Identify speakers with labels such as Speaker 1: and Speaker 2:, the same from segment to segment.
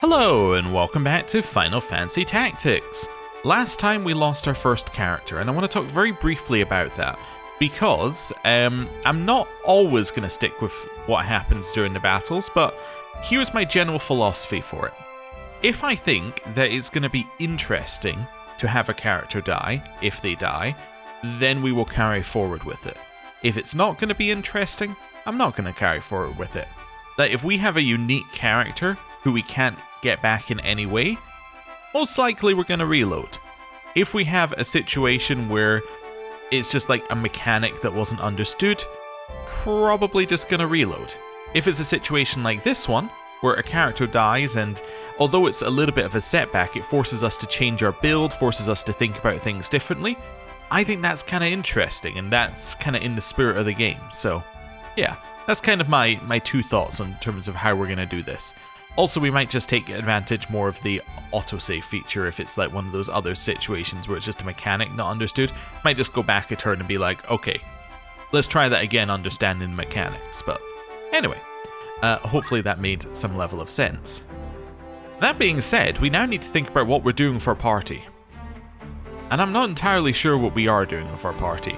Speaker 1: Hello and welcome back to Final Fantasy Tactics. Last time we lost our first character and I want to talk very briefly about that because I'm not always going to stick with what happens during the battles, but here's my general philosophy for it. If I think that it's going to be interesting to have a character die, if they die, then we will carry forward with it. If it's not going to be interesting, I'm not going to carry forward with it. Like if we have a unique character who we can't get back in any way, most likely we're going to reload. If we have a situation where it's just like a mechanic that wasn't understood, probably just going to reload. If it's a situation like this one, where a character dies and although it's a little bit of a setback, it forces us to change our build, forces us to think about things differently, I think that's kind of interesting and that's kind of in the spirit of the game. So yeah, that's kind of my two thoughts in terms of how we're going to do this. Also, we might just take advantage more of the autosave feature if it's like one of those other situations where it's just a mechanic not understood. Might just go back a turn and be like, okay, let's try that again, understanding the mechanics. But anyway, hopefully that made some level of sense. That being said, we now need to think about what we're doing for our party. And I'm not entirely sure what we are doing with our party.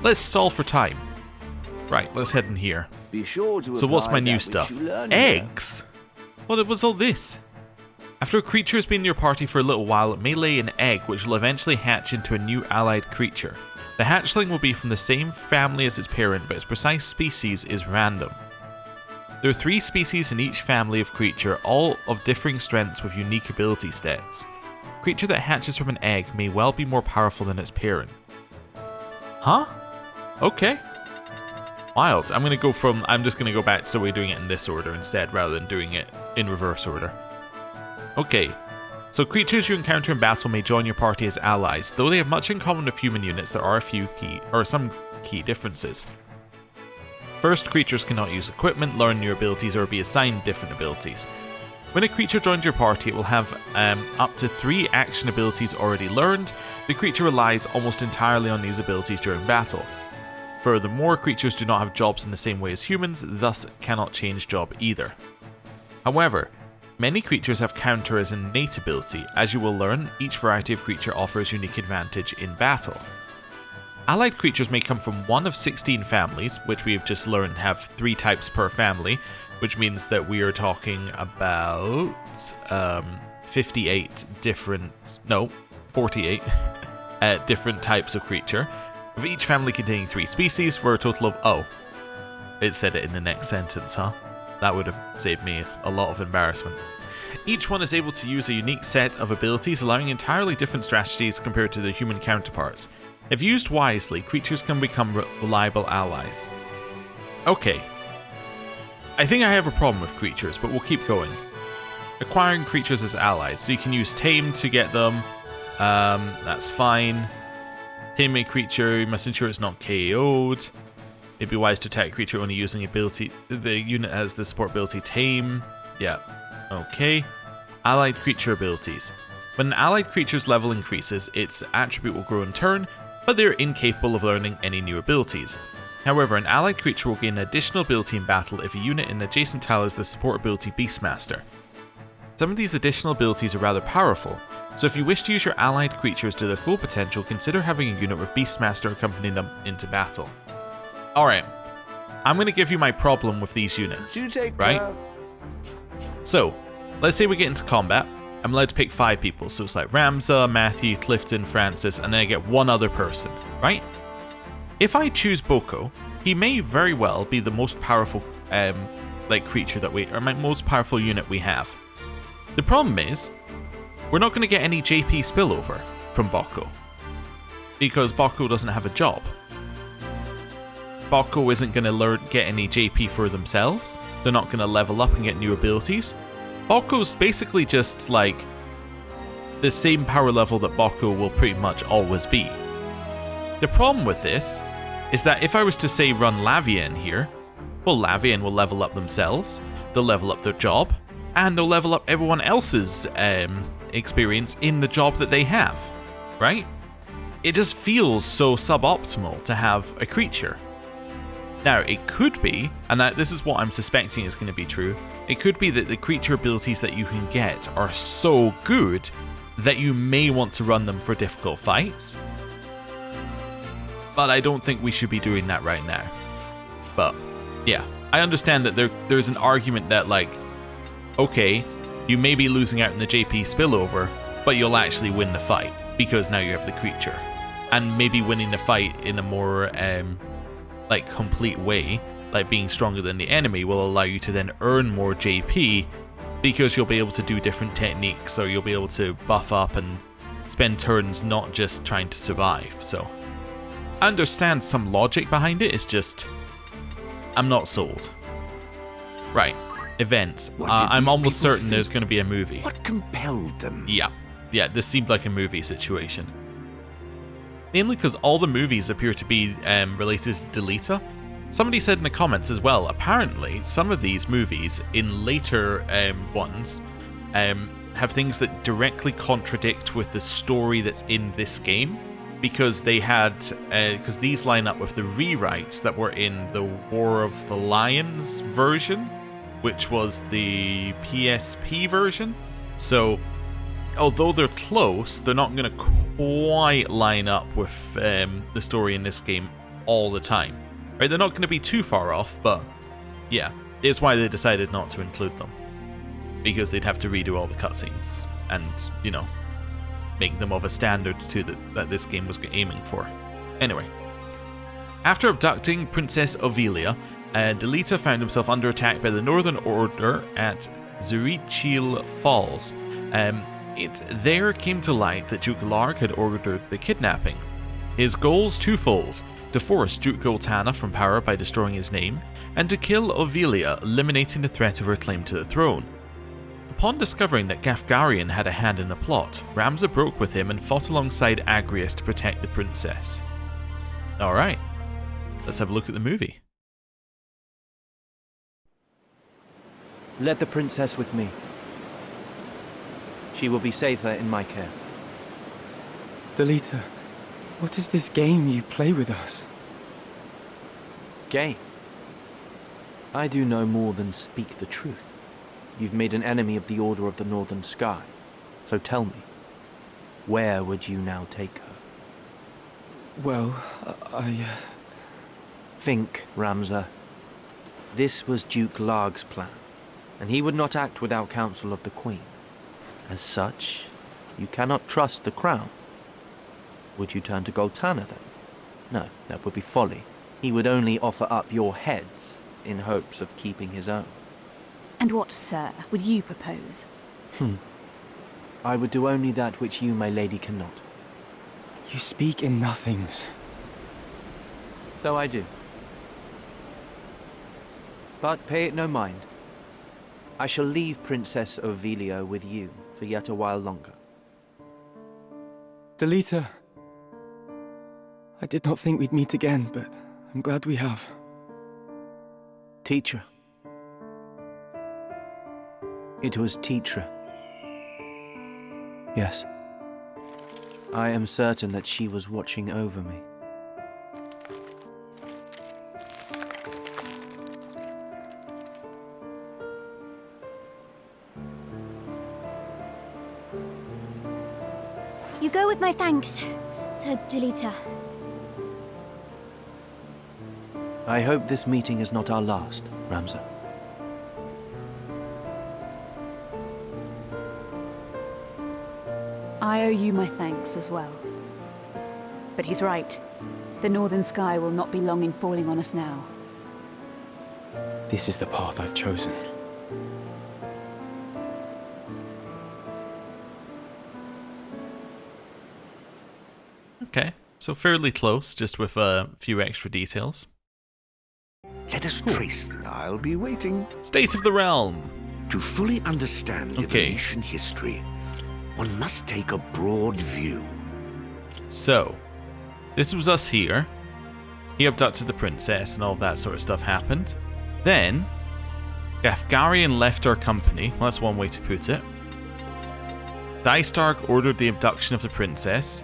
Speaker 1: Let's stall for time. Right, let's head in here.
Speaker 2: Be sure to
Speaker 1: so what's my new stuff? Eggs? What was all this? After a creature has been in your party for a little while, it may lay an egg which will eventually hatch into a new allied creature. The hatchling will be from the same family as its parent, but its precise species is random. There are 3 species in each family of creature, all of differing strengths with unique ability stats. A creature that hatches from an egg may well be more powerful than its parent. Huh? Okay. Wild. I'm just gonna go back so we're doing it in this order instead rather than doing it in reverse order. Okay. So creatures you encounter in battle may join your party as allies. Though they have much in common with human units, there are some key differences. First, creatures cannot use equipment, learn new abilities, or be assigned different abilities. When a creature joins your party, it will have up to 3 action abilities already learned. The creature relies almost entirely on these abilities during battle. Furthermore, creatures do not have jobs in the same way as humans, thus cannot change job either. However, many creatures have counter as an innate ability. As you will learn, each variety of creature offers unique advantage in battle. Allied creatures may come from one of 16 families, which we have just learned have 3 types per family, which means that we are talking about 48 different types of creature, with each family containing 3 species for a total of... Oh, it said it in the next sentence, huh? That would have saved me a lot of embarrassment. Each one is able to use a unique set of abilities, allowing entirely different strategies compared to their human counterparts. If used wisely, creatures can become reliable allies. Okay. I think I have a problem with creatures, but we'll keep going. Acquiring creatures as allies. So you can use Tame to get them. That's fine. Tame a creature, you must ensure it's not KO'd. It'd be wise to attack a creature only using ability. The unit has the support ability Tame. Yeah. Okay. Allied creature abilities. When an allied creature's level increases, its attribute will grow in turn, but they're incapable of learning any new abilities. However, an allied creature will gain an additional ability in battle if a unit in adjacent tile has the support ability Beastmaster. Some of these additional abilities are rather powerful, so if you wish to use your allied creatures to their full potential, consider having a unit with Beastmaster accompanying them into battle. Alright, I'm going to give you my problem with these units, right? So, let's say we get into combat. I'm allowed to pick 5 people, so it's like Ramza, Matthew, Clifton, Francis, and then I get one other person, right? If I choose Boko, he may very well be the most powerful creature or my most powerful unit we have. The problem is, we're not going to get any JP spillover from Boko, because Boko doesn't have a job. Boko isn't going to get any JP for themselves, they're not going to level up and get new abilities. Boko's basically just like the same power level that Boko will pretty much always be. The problem with this is that if I was to say run Lavia in here, well, Lavia will level up themselves, they'll level up their job, and they'll level up everyone else's experience in the job that they have, right? It just feels so suboptimal to have a creature. Now, it could be, and this is what I'm suspecting is going to be true, it could be that the creature abilities that you can get are so good that you may want to run them for difficult fights. But I don't think we should be doing that right now. But, yeah, I understand that there's an argument that, like, okay, you may be losing out in the JP spillover, but you'll actually win the fight, because now you have the creature. And maybe winning the fight in a more, like, complete way, like being stronger than the enemy, will allow you to then earn more JP, because you'll be able to do different techniques, or you'll be able to buff up and spend turns not just trying to survive. So, I understand some logic behind it, it's just, I'm not sold. Right, events. I'm almost certain there's going to be a movie.
Speaker 2: What compelled them?
Speaker 1: Yeah, this seemed like a movie situation. Mainly because all the movies appear to be related to Delita. Somebody said in the comments as well, apparently some of these movies in later ones have things that directly contradict with the story that's in this game, because they had, because these line up with the rewrites that were in the War of the Lions version, which was the PSP version. So, although they're close, they're not going to quite line up with the story in this game all the time. Right? They're not going to be too far off, but yeah, it's why they decided not to include them. Because they'd have to redo all the cutscenes and, you know, make them of a standard to that this game was aiming for. Anyway, after abducting Princess Ivalice, Delita found himself under attack by the Northern Order at Zurichil Falls. It there came to light that Duke Larg had ordered the kidnapping. His goals twofold: to force Duke Goltanna from power by destroying his name, and to kill Ivalice, eliminating the threat of her claim to the throne. Upon discovering that Gafgarian had a hand in the plot, Ramza broke with him and fought alongside Agrius to protect the princess. Alright, let's have a look at the movie.
Speaker 3: Let the princess with me. She will be safer in my care.
Speaker 4: Delita, what is this game you play with us?
Speaker 3: Game? I do no more than speak the truth. You've made an enemy of the Order of the Northern Sky. So tell me, where would you now take her?
Speaker 4: Well,
Speaker 3: Think, Ramza. This was Duke Larg's plan, and he would not act without counsel of the Queen. As such, you cannot trust the crown. Would you turn to Goltanna then? No, that would be folly. He would only offer up your heads in hopes of keeping his own.
Speaker 5: And what, sir, would you propose?
Speaker 3: I would do only that which you, my lady, cannot.
Speaker 4: you speak in nothings.
Speaker 3: So I do. But pay it no mind. I shall leave Princess Ivalice with you for yet a while longer.
Speaker 4: Delita, I did not think we'd meet again, but I'm glad we have.
Speaker 3: Teacher. It was Teacher. Yes. I am certain that she was watching over me.
Speaker 5: You go with my thanks, Sir Delita.
Speaker 3: I hope this meeting is not our last, Ramza.
Speaker 5: I owe you my thanks as well. But he's right. The northern sky will not be long in falling on us now.
Speaker 4: This is the path I've chosen.
Speaker 1: Okay, so fairly close, just with a few extra details.
Speaker 2: Let us trace. I'll be waiting.
Speaker 1: State of the Realm.
Speaker 2: To fully understand Evolution history, one must take a broad view.
Speaker 1: So, this was us here. He abducted the princess and all of that sort of stuff happened. Then, Gafgarian left our company. Well, that's one way to put it. Dystark ordered the abduction of the princess.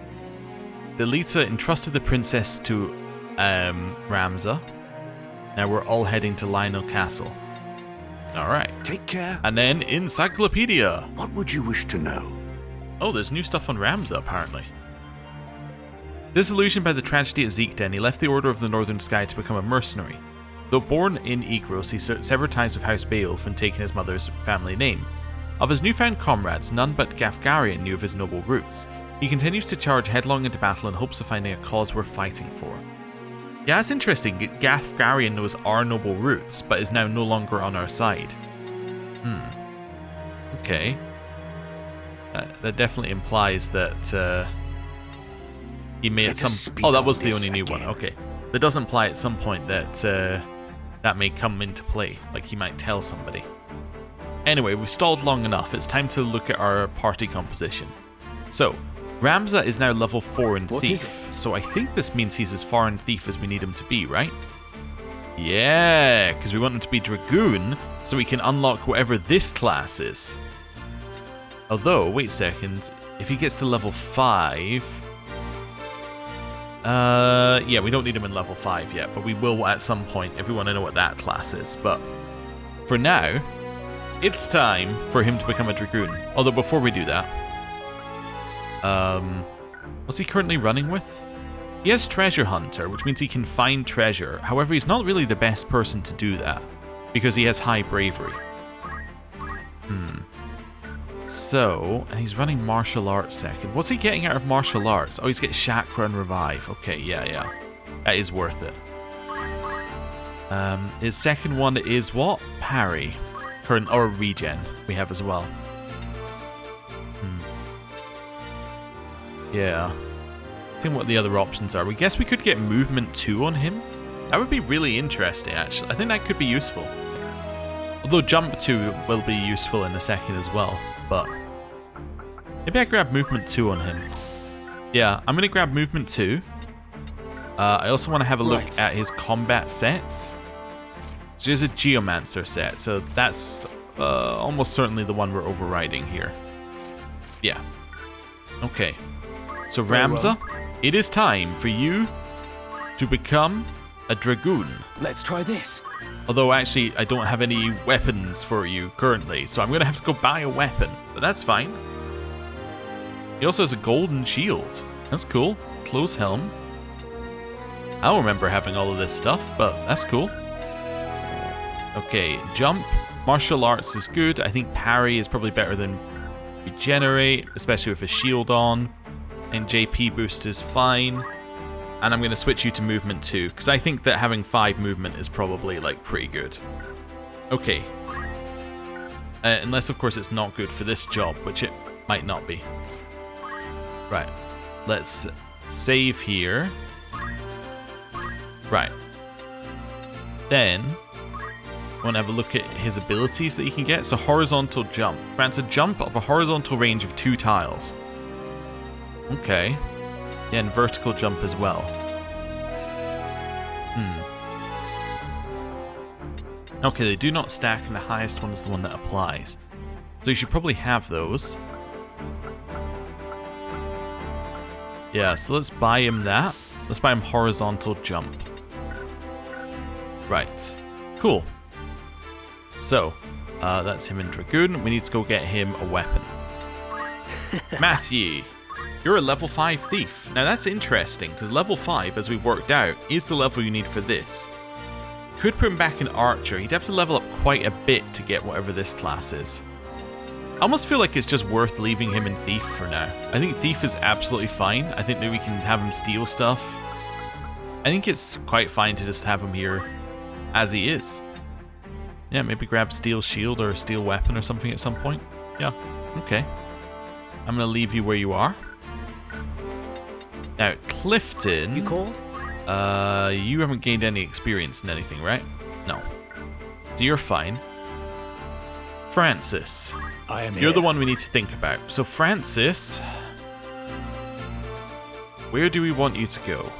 Speaker 1: Delita entrusted the princess to Ramza. Now we're all heading to Lionel Castle. Alright.
Speaker 2: Take care.
Speaker 1: And then Encyclopedia.
Speaker 2: What would you wish to know?
Speaker 1: Oh, there's new stuff on Ramza, apparently. Disillusioned by the tragedy at Zeekden, he left the Order of the Northern Sky to become a mercenary. Though born in Igros, he severed ties with House Beoulve and taken his mother's family name. Of his newfound comrades, none but Gafgarian knew of his noble roots. He continues to charge headlong into battle in hopes of finding a cause worth fighting for. Yeah, that's interesting. Gafgarian knows our noble roots, but is now no longer on our side. Okay. That definitely implies that he may at some... Oh, that was the only new one. Okay. That does imply at some point that that may come into play. Like he might tell somebody. Anyway, we've stalled long enough. It's time to look at our party composition. So, Ramza is now level 4 in Thief. So I think this means he's as far in Thief as we need him to be, right? Yeah, because we want him to be Dragoon, so we can unlock whatever this class is. Although, wait a second, if he gets to level 5... yeah, we don't need him in level 5 yet, but we will at some point if we want to know what that class is. But for now, it's time for him to become a Dragoon. Although before we do that... what's he currently running with? He has Treasure Hunter, which means he can find treasure. However, he's not really the best person to do that, because he has high bravery. So, and he's running martial arts second. What's he getting out of martial arts? Oh, he's getting chakra and revive. Okay, yeah. That is worth it. His second one is what? Parry. Current or regen we have as well. Yeah. I think what the other options are. We guess we could get movement 2 on him. That would be really interesting, actually. I think that could be useful. Although jump 2 will be useful in a second as well. But maybe I grab movement 2 on him. Yeah, I'm going to grab movement 2. I also want to have a look at his combat sets. So there's a Geomancer set. So that's almost certainly the one we're overriding here. Yeah. Okay. So Ramza, it is time for you to become a Dragoon.
Speaker 4: Let's try this.
Speaker 1: Although actually I don't have any weapons for you currently, so I'm going to have to go buy a weapon. But that's fine. He also has a golden shield. That's cool. Close helm. I don't remember having all of this stuff, but that's cool. Okay, jump. Martial arts is good. I think parry is probably better than regenerate, especially with a shield on. And JP boost is fine. And I'm going to switch you to movement 2, because I think that having 5 movement is probably, like, pretty good. Okay. Unless, of course, it's not good for this job, which it might not be. Right. Let's save here. Right. Then, I want to have a look at his abilities that he can get. So, horizontal jump. Grants a jump of a horizontal range of 2 tiles. Okay. Yeah, and vertical jump as well. Okay, they do not stack, and the highest one is the one that applies. So you should probably have those. Yeah, so let's buy him that. Let's buy him horizontal jump. Right. Cool. So, that's him in Dragoon. We need to go get him a weapon. Matthew. You're a level 5 thief. Now that's interesting, because level 5, as we've worked out, is the level you need for this. Could put him back in Archer. He'd have to level up quite a bit to get whatever this class is. I almost feel like it's just worth leaving him in Thief for now. I think Thief is absolutely fine. I think that we can have him steal stuff. I think it's quite fine to just have him here as he is. Yeah, maybe grab Steel Shield or a Steel Weapon or something at some point. Yeah, okay. I'm going to leave you where you are. Now, Clifton...
Speaker 2: You called?
Speaker 1: You haven't gained any experience in anything, right? No. So you're fine. Francis. You're the one we need to think about. So Francis... where do we want you to go?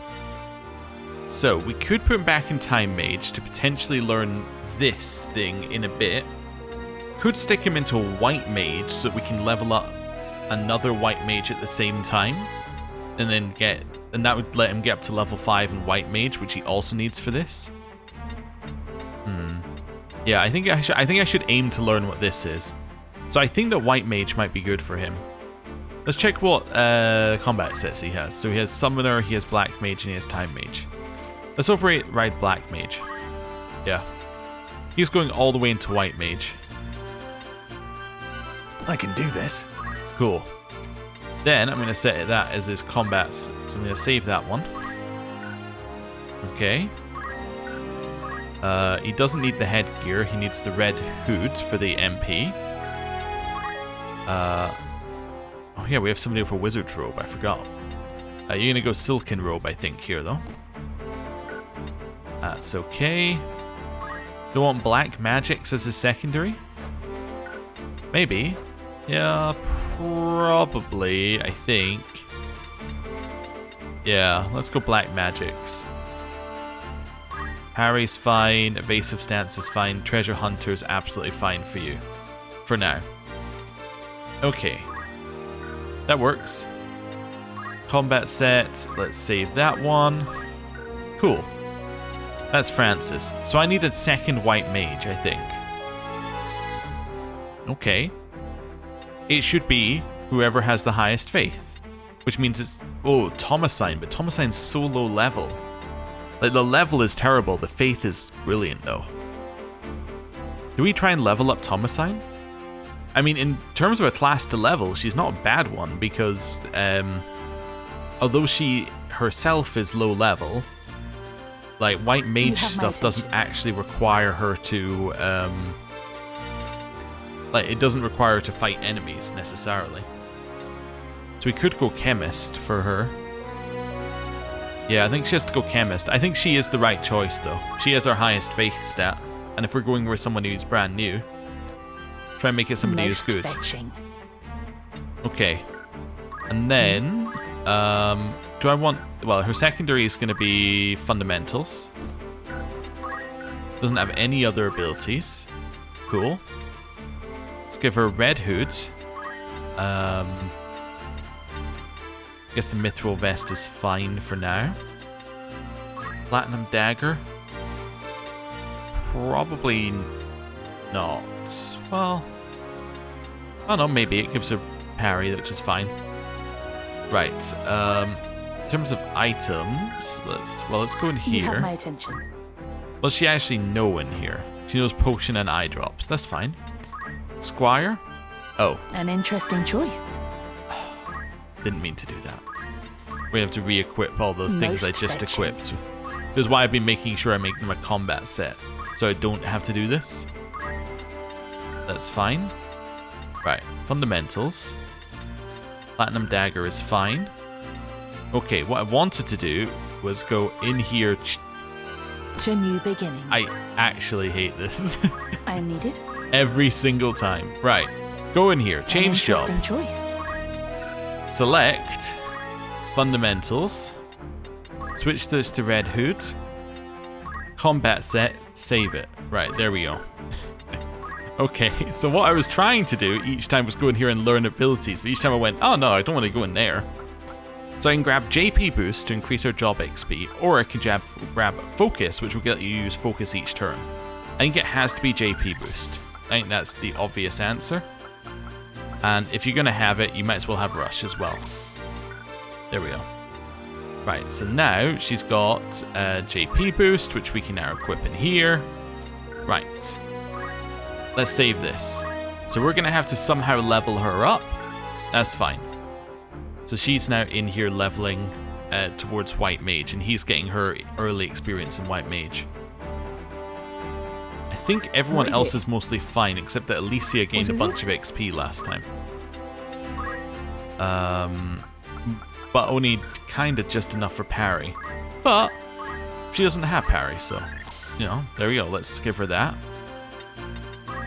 Speaker 1: So, we could put him back in Time Mage to potentially learn this thing in a bit. Could stick him into a White Mage so that we can level up another White Mage at the same time. And then that would let him get up to level 5 in White Mage, which he also needs for this. Yeah, I think I should aim to learn what this is. So I think that white mage might be good for him. Let's check what combat sets he has. So he has summoner, he has black mage, and he has time mage. Let's override black mage. Yeah. He's going all the way into white mage.
Speaker 6: I can do this.
Speaker 1: Cool. Then I'm going to set that as his combats. So I'm going to save that one. Okay. He doesn't need the headgear. He needs the red hood for the MP. Oh yeah, we have somebody with a wizard robe. I forgot. You're going to go silken robe, I think, here, though. That's okay. Don't want black magics as a secondary? Maybe. Yeah, probably, I think. Yeah, let's go black magics. Parry's fine, evasive stance is fine, treasure hunter is absolutely fine for you. For now. Okay. That works. Combat set, let's save that one. Cool. That's Francis. So I need a second white mage, I think. Okay. It should be whoever has the highest faith. Which means it's... Oh, Thomasine. But Thomasine's so low level. Like, the level is terrible. The faith is brilliant, though. Do we try and level up Thomasine? I mean, in terms of a class to level, she's not a bad one. Because, although she herself is low level... Like, white mage stuff doesn't actually require her to... Like, it doesn't require her to fight enemies, necessarily. So we could go chemist for her. Yeah, I think she has to go chemist. I think she is the right choice, though. She has our highest faith stat. And if we're going with someone who's brand new, try and make it somebody who's good.
Speaker 5: Fetching.
Speaker 1: Okay. And then... do I want... Well, her secondary is going to be fundamentals. Doesn't have any other abilities. Cool. Let's give her red hood. I guess the mithril vest is fine for now. Platinum dagger. Probably not. Well, I don't know, maybe it gives her parry, which is fine. Right. In terms of items, let's go in here.
Speaker 5: You have my attention.
Speaker 1: Well, she actually know in here. She knows potion and eye drops. That's fine. Squire? Oh.
Speaker 5: An interesting choice.
Speaker 1: Didn't mean to do that. We're gonna have to re-equip all those things I just
Speaker 5: fetching.
Speaker 1: equipped. Which is why I've been making sure I make them a combat set. So I don't have to do this. That's fine. Right. Fundamentals. Platinum dagger is fine. Okay, what I wanted to do was go in here.
Speaker 5: To new beginnings.
Speaker 1: I actually hate this.
Speaker 5: I am needed.
Speaker 1: Every single time. Right. Go in here. Change job.
Speaker 5: An interesting choice.
Speaker 1: Select fundamentals. Switch this to red hood. Combat set. Save it. Right, there we go. Okay, so what I was trying to do each time was go in here and learn abilities, but each time I went, oh no, I don't want to go in there. So I can grab JP boost to increase our job XP, or I can grab focus, which will get you use focus each turn. I think it has to be JP boost. I think that's the obvious answer. And if you're going to have it, you might as well have rush as well. There we go. Right, so now she's got JP boost, which we can now equip in here. Right. Let's save this. So we're going to have to somehow level her up. That's fine. So she's now in here leveling towards White Mage, and he's getting her early experience in White Mage. I think everyone else is mostly fine, except that Alicia gained a bunch of XP last time. But only kind of just enough for parry. But she doesn't have parry, so, you know, there we go. Let's give her that.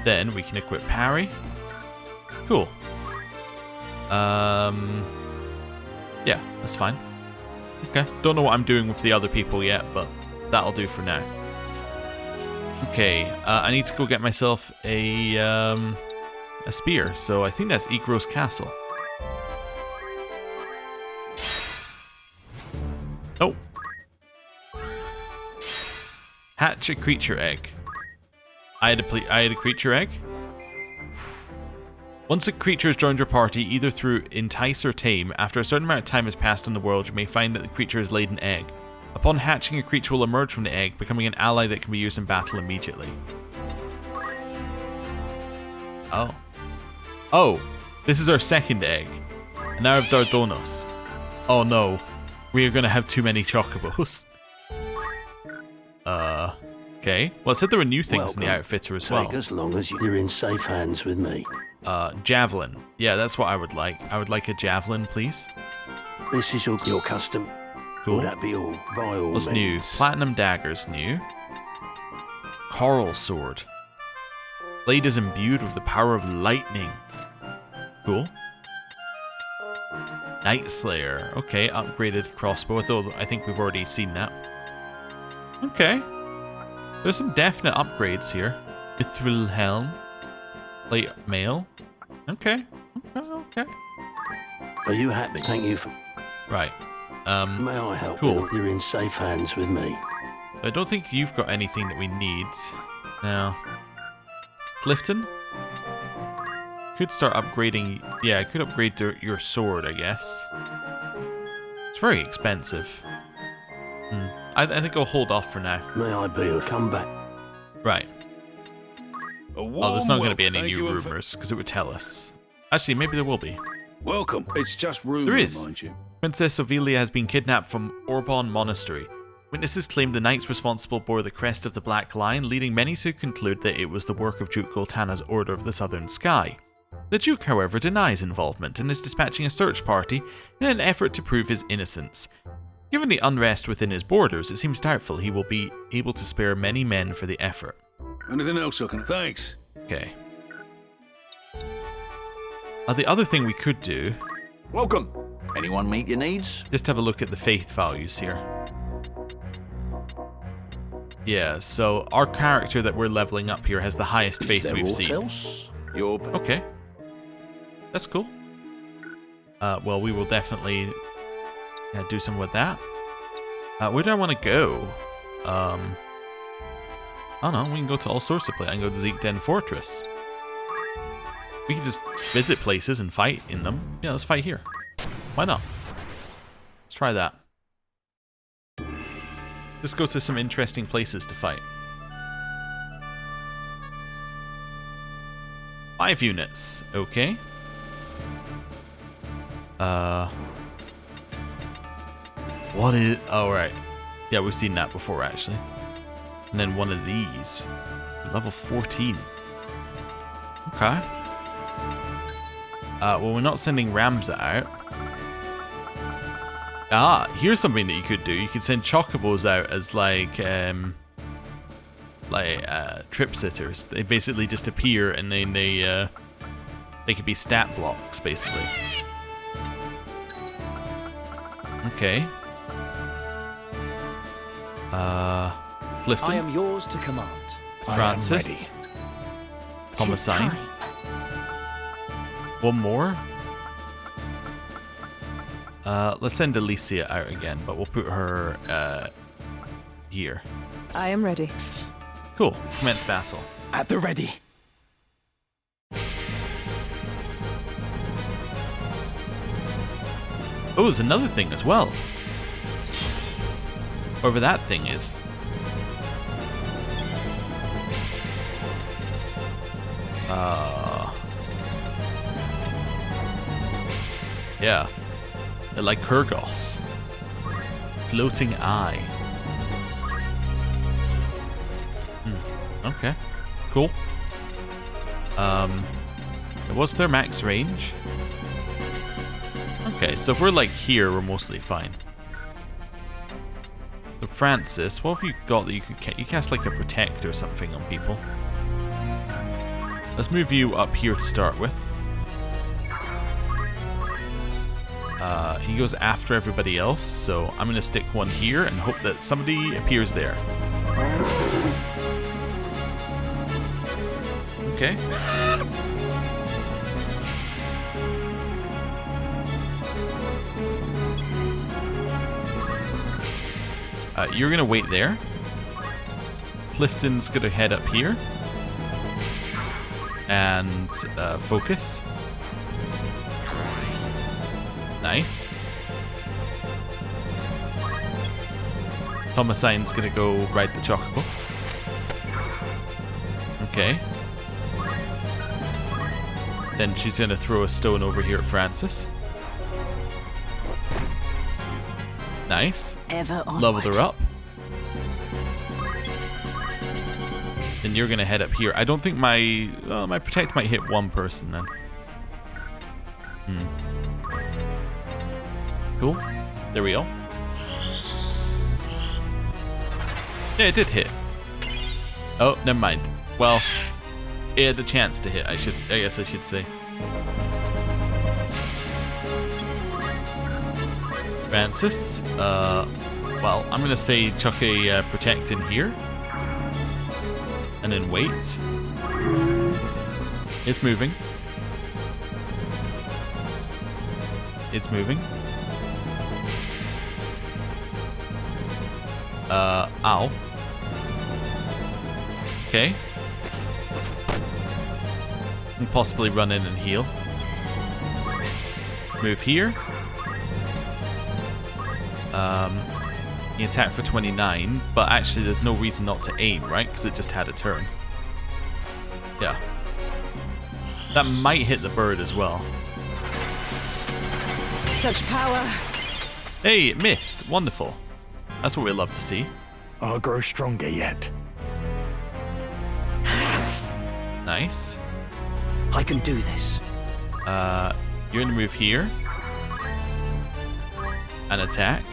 Speaker 1: Then we can equip parry. Cool. Yeah, that's fine. Okay, don't know what I'm doing with the other people yet, but that'll do for now. Okay, I need to go get myself a spear, so I think that's Egros Castle. Oh. Hatch a creature egg. I had a creature egg. Once a creature has joined your party, either through entice or tame, after a certain amount of time has passed on the world, you may find that the creature has laid an egg. Upon hatching, a creature will emerge from the egg, becoming an ally that can be used in battle immediately. Oh. Oh, this is our second egg. And now I have Dardonos. Oh no, we are going to have too many chocobos. Okay. Well, it said there were new things in the outfitter as well.
Speaker 6: Take as long as you're in safe hands with me.
Speaker 1: Javelin. Yeah, that's what I would like. I would like a javelin, please.
Speaker 6: This is your custom.
Speaker 1: Cool.
Speaker 6: Will that be all? By all
Speaker 1: What's new?
Speaker 6: means.
Speaker 1: Platinum dagger's new. Coral sword. Blade is imbued with the power of lightning. Cool. Night Slayer. Okay, upgraded crossbow, though I think we've already seen that. Okay. There's some definite upgrades here. Mithril helm. Plate mail. Okay. Okay.
Speaker 6: Are you happy? Thank you for...
Speaker 1: Right.
Speaker 6: May I help?
Speaker 1: Cool.
Speaker 6: You're in safe hands with me.
Speaker 1: I don't think you've got anything that we need. Now. Clifton? Could start upgrading... Yeah, I could upgrade your sword, I guess. It's very expensive. I think I'll hold off for now.
Speaker 6: May I be of come back?
Speaker 1: Right. Oh, there's not going to be any new rumors, because it would tell us. Actually, maybe there will be.
Speaker 7: Welcome. It's just rumor,
Speaker 1: There is.
Speaker 7: mind you.
Speaker 1: Princess Ivalice has been kidnapped from Orbon Monastery. Witnesses claim the knights responsible bore the crest of the Black Lion, leading many to conclude that it was the work of Duke Goltanna's Order of the Southern Sky. The Duke, however, denies involvement and is dispatching a search party in an effort to prove his innocence. Given the unrest within his borders, it seems doubtful he will be able to spare many men for the effort.
Speaker 7: Anything else I can... Thanks.
Speaker 1: Okay. The other thing we could do...
Speaker 8: Welcome. Anyone meet your needs?
Speaker 1: Just have a look at the faith values here. Yeah, so our character that we're leveling up here has the highest faith we've seen.
Speaker 8: Else? You're...
Speaker 1: Okay. That's cool. Well, we will definitely do something with that. Where do I want to go? I don't know. We can go to all sorts of places. I can go to Zeekden Fortress. We can just visit places and fight in them. Yeah, let's fight here. Why not? Let's try that. Just go to some interesting places to fight. 5 units. Okay. What is... Oh, right. Yeah, we've seen that before, actually. And then one of these. Level 14. Okay. Well, we're not sending Ramza out. Here's something that you could do. You could send chocobos out as trip sitters. They basically just appear and then they could be stat blocks, basically. Okay. Clifton.
Speaker 9: I am yours to command.
Speaker 1: Francis. Homicide. One more. Let's send Alicia out again, but we'll put her here.
Speaker 10: I am ready.
Speaker 1: Cool. Commence battle.
Speaker 9: At the ready.
Speaker 1: Oh, there's another thing as well. Whatever that thing is. Yeah. They're like Kurgos. Floating eye. Okay. Cool. What's their max range? Okay, so if we're like here, we're mostly fine. So Francis, what have you got that you could you cast like a protect or something on people? Let's move you up here to start with. He goes after everybody else, so I'm gonna stick one here and hope that somebody appears there. Okay. You're gonna wait there. Clifton's gonna head up here. And focus. Nice. Thomasine's gonna go ride the chocobo. Okay. Then she's gonna throw a stone over here at Francis. Nice.
Speaker 5: Ever onward.
Speaker 1: Leveled her up. Then you're gonna head up here. I don't think my my protect might hit one person then. Cool. There we go. Yeah, it did hit. Oh, never mind. Well, it had the chance to hit. I guess I should say. Francis. Well, I'm gonna say chuck a protect in here. And then wait. It's moving. It's moving. Ow. Okay. And possibly run in and heal. Move here. You attack for 29, but actually there's no reason not to aim, right? Because it just had a turn. Yeah. That might hit the bird as well.
Speaker 5: Such power.
Speaker 1: Hey, it missed. Wonderful. That's what we love to see.
Speaker 6: I'll grow stronger yet.
Speaker 1: Nice.
Speaker 3: I can do this.
Speaker 1: You're gonna move here. And attack.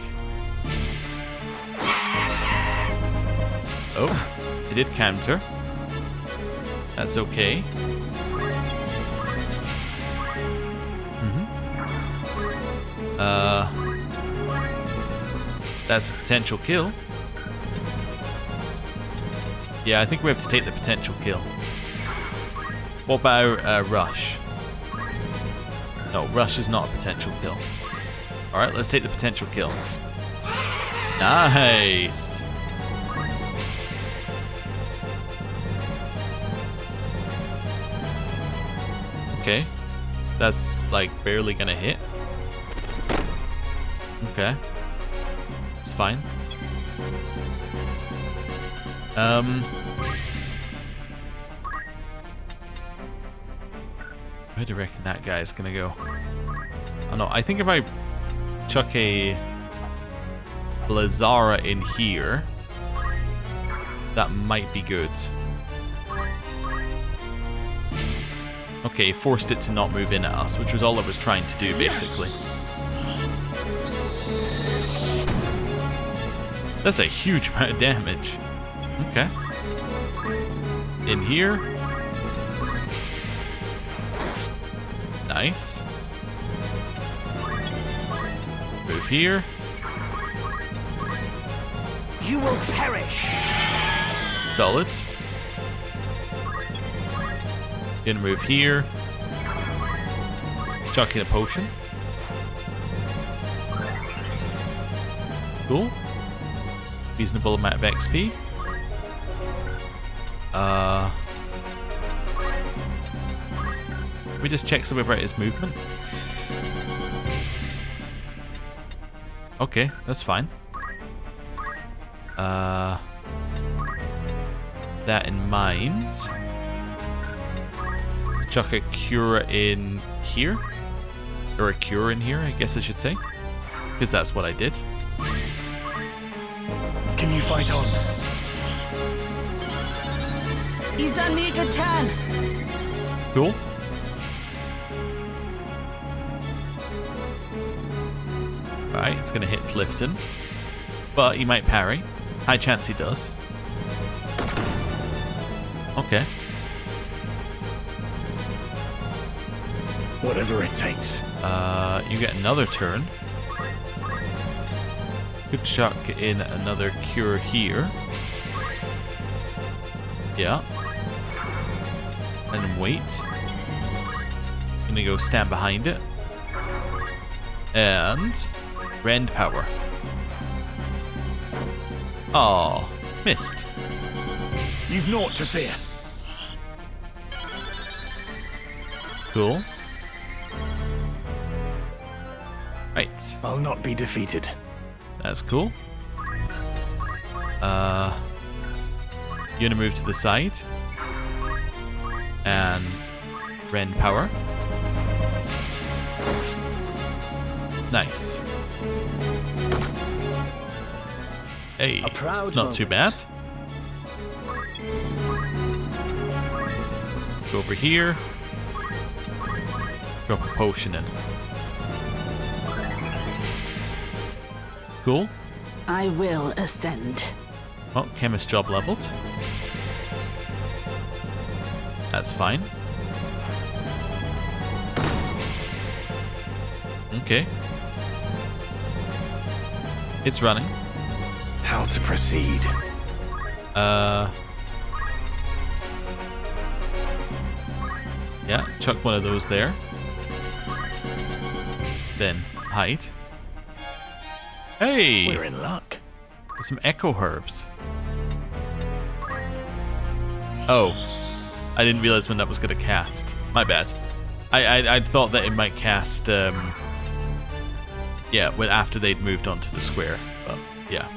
Speaker 1: Oh, it did counter. That's okay. That's a potential kill. Yeah, I think we have to take the potential kill. What about Rush? No, Rush is not a potential kill. Alright, let's take the potential kill. Nice! Okay. That's like barely gonna hit. Okay. It's fine. Where do you reckon that guy is gonna go? Oh no, I think if I chuck a Blazara in here, that might be good. Okay, forced it to not move in at us, which was all I was trying to do, basically. That's a huge amount of damage. Okay. In here. Nice. Move here.
Speaker 3: You will perish.
Speaker 1: Solid. Gonna move here. Chuck in a potion. Cool. Reasonable amount of XP. We just check something about his movement. Okay, that's fine. That in mind. Let's chuck a cure in here. Or a cure in here, I guess I should say. Because that's what I did.
Speaker 6: Can you fight on?
Speaker 5: You've done me a good turn.
Speaker 1: Cool. Right, it's going to hit Clifton. But he might parry. High chance he does. Okay.
Speaker 6: Whatever it takes.
Speaker 1: You get another turn. Could chuck in another cure here. Yeah. And then wait. Gonna go stand behind it. And rend power. Oh, missed.
Speaker 6: You've naught to fear.
Speaker 1: Cool. Right.
Speaker 6: I'll not be defeated.
Speaker 1: That's cool. You're gonna move to the side. And rend power. Nice. Hey, it's not too bad. Go over here. Drop a potion in. Cool.
Speaker 9: I will ascend.
Speaker 1: Well, chemist job leveled. That's fine. Okay. It's running.
Speaker 6: How to proceed?
Speaker 1: Yeah, chuck one of those there. Then hide. Hey!
Speaker 6: We're in luck.
Speaker 1: Some echo herbs. Oh. I didn't realize when that was going to cast. My bad. I thought that it might cast, yeah, when after they'd moved on to the square. But, yeah.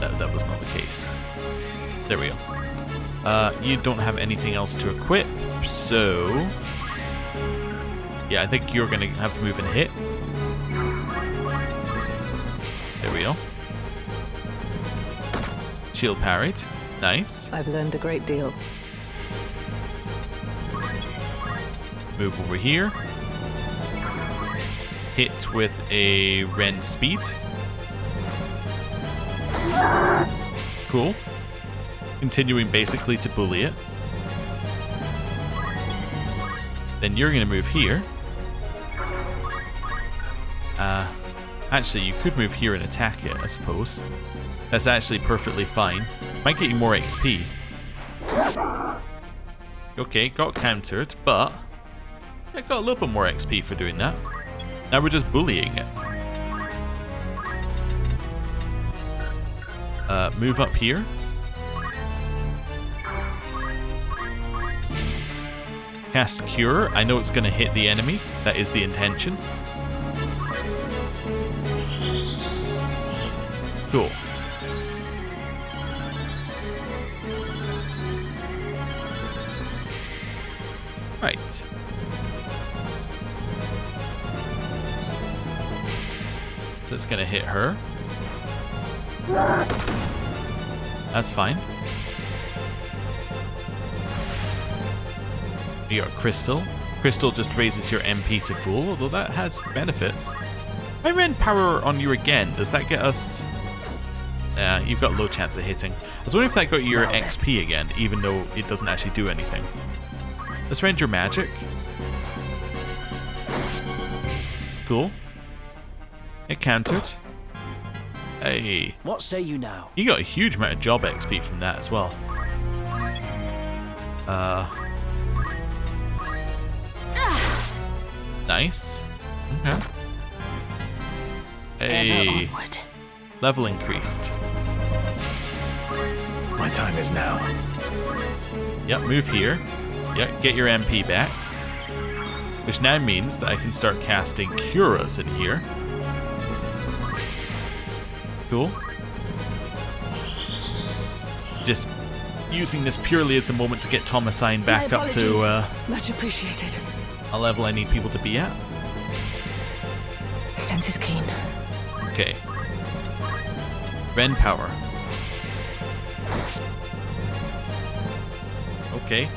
Speaker 1: That was not the case. There we go. You don't have anything else to equip, so... Yeah, I think you're going to have to move and hit. There we go. Shield parried. Nice.
Speaker 9: I've learned a great deal.
Speaker 1: Move over here. Hit with a rend speed. Cool. Continuing basically to bully it. Then you're going to move here. Actually, you could move here and attack it, I suppose. That's actually perfectly fine. Might get you more XP. Okay, got countered, but I got a little bit more XP for doing that. Now we're just bullying it. Move up here. Cast Cure. I know it's going to hit the enemy. That is the intention. Cool. Right. So it's going to hit her. That's fine. You got Crystal. Crystal just raises your MP to full, although that has benefits. If I rend power on you again, does that get us... you've got low chance of hitting. I was wondering if that got your XP again, even though it doesn't actually do anything. Let's rend your magic. Cool. It countered. Hey.
Speaker 10: What say you now?
Speaker 1: You got a huge amount of job XP from that as well. Nice. Okay. Hey. Level increased.
Speaker 6: My time is now.
Speaker 1: Yep, move here. Yep, get your MP back. Which now means that I can start casting Curas in here. Cool. Just using this purely as a moment to get Thomasine back up to
Speaker 9: much appreciated.
Speaker 1: a level I need people to be at.
Speaker 9: Sense is keen.
Speaker 1: Okay. Rend power. Okay.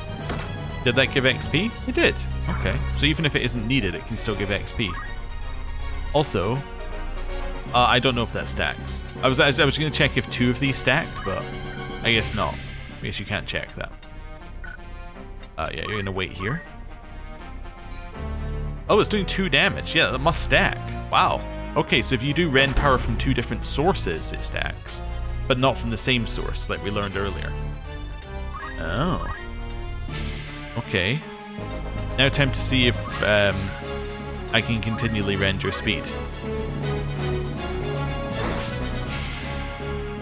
Speaker 1: Did that give XP? It did. Okay. So even if it isn't needed, it can still give XP. Also, I don't know if that stacks. I was going to check if 2 of these stacked, but I guess not. I guess you can't check that. Yeah, you're going to wait here. Oh, it's doing 2 damage. Yeah, that must stack. Wow. Okay, so if you do rend power from 2 different sources, it stacks. But not from the same source, like we learned earlier. Oh. Okay. Now time to see if I can continually rend your speed.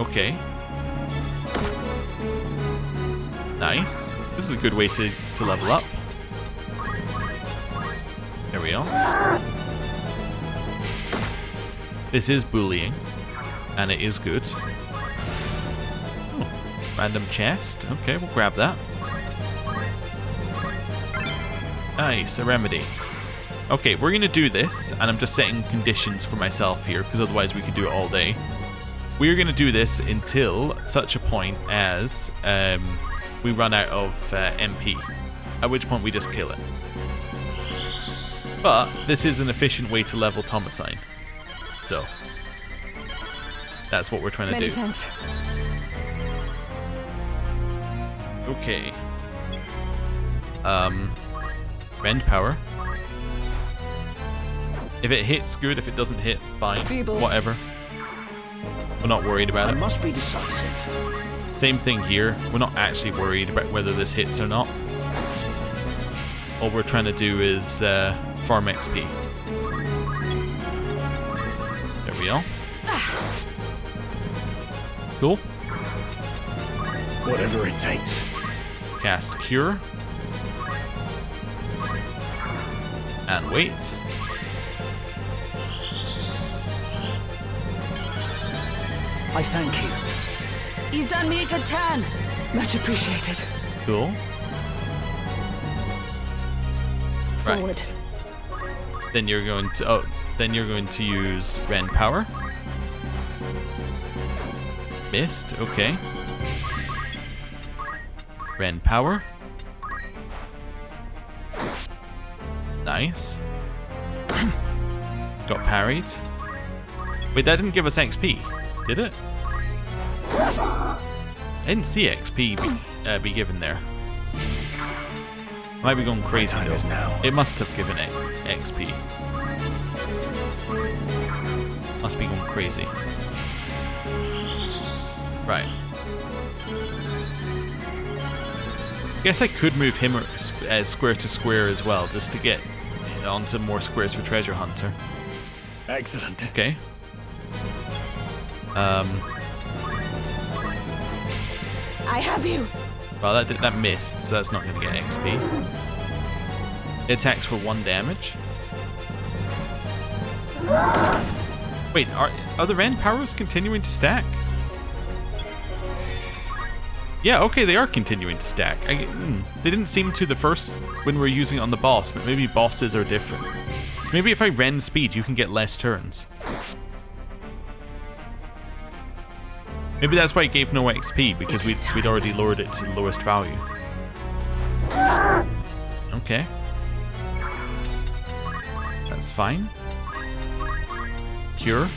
Speaker 1: Okay. Nice. This is a good way to level up. There we go. This is bullying, and it is good. Oh, random chest. Okay, we'll grab that. Nice, a remedy. Okay, we're gonna do this, and I'm just setting conditions for myself here, because otherwise we could do it all day. We're gonna do this until such a point as we run out of MP, at which point we just kill it. But this is an efficient way to level Thomasine, so that's what we're trying to do.
Speaker 9: Many thanks.
Speaker 1: Okay. Rend power. If it hits, good. If it doesn't hit, fine.
Speaker 9: Feeble.
Speaker 1: Whatever. We're not worried about
Speaker 2: I
Speaker 1: it.
Speaker 2: must be decisive.
Speaker 1: Same thing here. We're not actually worried about whether this hits or not. All we're trying to do is farm XP. There we go. Cool.
Speaker 6: Whatever it takes.
Speaker 1: Cast Cure. And wait.
Speaker 2: I thank you.
Speaker 9: You've done me a good turn. Much appreciated.
Speaker 1: Cool.
Speaker 9: Forward.
Speaker 1: Right. Then you're going to use Rend Power. Missed, okay. Rend Power. Nice. Got parried. Wait, that didn't give us XP, did it? I didn't see XP be given there. I might be going crazy
Speaker 6: Time
Speaker 1: though.
Speaker 6: is now.
Speaker 1: It must have given XP. Must be going crazy. Right. Guess I could move him square to square as well, just to get onto more squares for Treasure Hunter.
Speaker 6: Excellent.
Speaker 1: Okay.
Speaker 9: I have you.
Speaker 1: Well, that missed, so that's not going to get XP. It attacks for 1 damage. Wait, are the Rend powers continuing to stack? Yeah, okay, they are continuing to stack. They didn't seem to the first when we were using it on the boss, but maybe bosses are different. So maybe if I rend speed, you can get less turns. Maybe that's why it gave no XP, because we'd already lowered it to the lowest value. Okay. That's fine. Cure.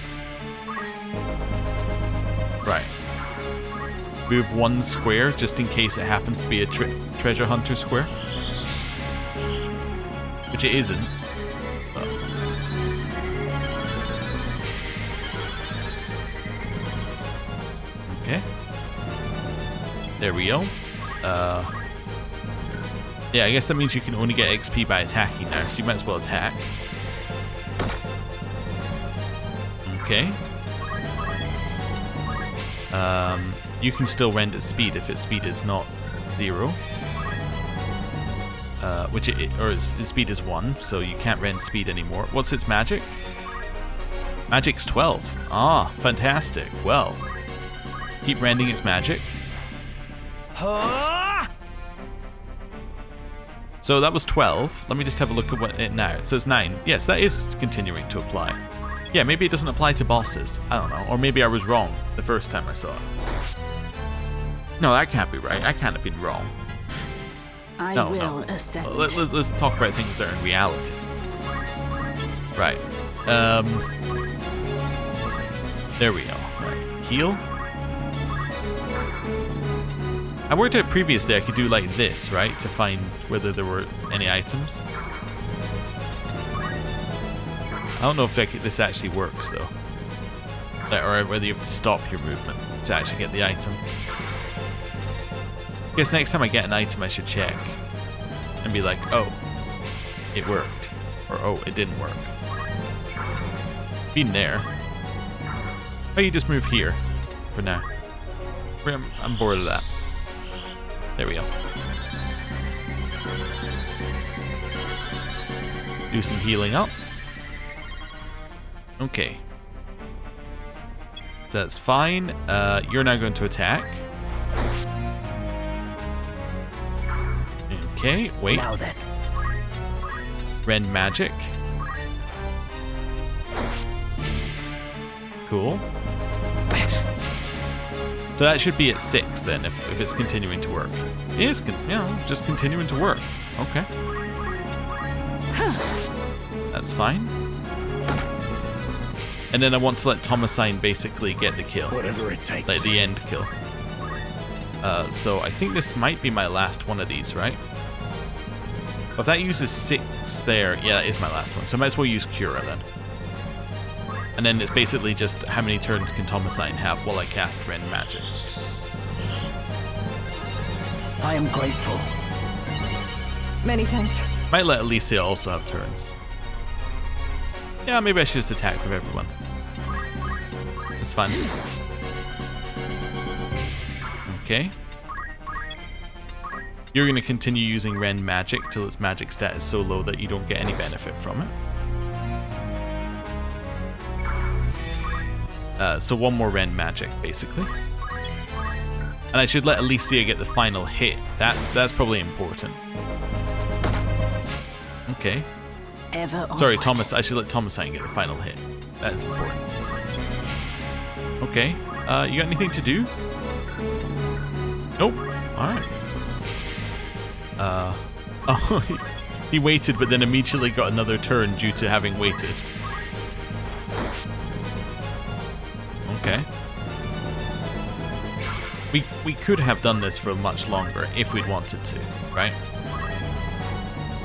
Speaker 1: Right. Move 1 square just in case it happens to be a treasure hunter square. Which it isn't. But. Okay. There we go. Yeah, I guess that means you can only get XP by attacking now, so you might as well attack. Okay. You can still rend its speed if its speed is not 0. Its speed is 1, so you can't rend speed anymore. What's its magic? Magic's 12. Ah, fantastic. Well, keep rending its magic. So that was 12. Let me just have a look at what it now. So it's 9. Yes, that is continuing to apply. Yeah, maybe it doesn't apply to bosses. I don't know. Or maybe I was wrong the first time I saw it. No, that can't be right. I can't have been wrong.
Speaker 9: I
Speaker 1: No.
Speaker 9: ascend.
Speaker 1: Let's talk about things that are in reality. Right. There we go. Right. Heal. I worked out previously I could do like this, right? To find whether there were any items. I don't know if this actually works though. Or whether you have to stop your movement to actually get the item. I guess next time I get an item I should check. And be like, oh, it worked. Or oh, it didn't work. Been there. Oh, you just move here. For now. I'm bored of that. There we go. do some healing up. Okay. That's fine. You're now going to attack. Okay, wait.
Speaker 6: Now then.
Speaker 1: Rend magic. Cool. So that should be at 6 then, if it's continuing to work. It is, it's just continuing to work. Okay. That's fine. And then I want to let Thomasine basically get the kill.
Speaker 6: Whatever it takes.
Speaker 1: Like the end kill. So I think this might be my last one of these, right? If that uses 6 there, yeah, that is my last one. So I might as well use Cura then. And then it's basically just how many turns can Thomasine have while I cast Rend Magic.
Speaker 6: I am grateful.
Speaker 9: Many thanks.
Speaker 1: Might let Alicia also have turns. Yeah, maybe I should just attack with everyone. It's fine. Okay. You're going to continue using Rend Magic till its magic stat is so low that you don't get any benefit from it. So one more Rend Magic, basically. And I should let Alicia get the final hit. That's probably important. Okay. Sorry, Thomas. I should let Thomasine get the final hit. That is important. Okay. You got anything to do? Nope. Alright. Oh, he waited, but then immediately got another turn due to having waited. Okay. We could have done this for much longer if we'd wanted to, right?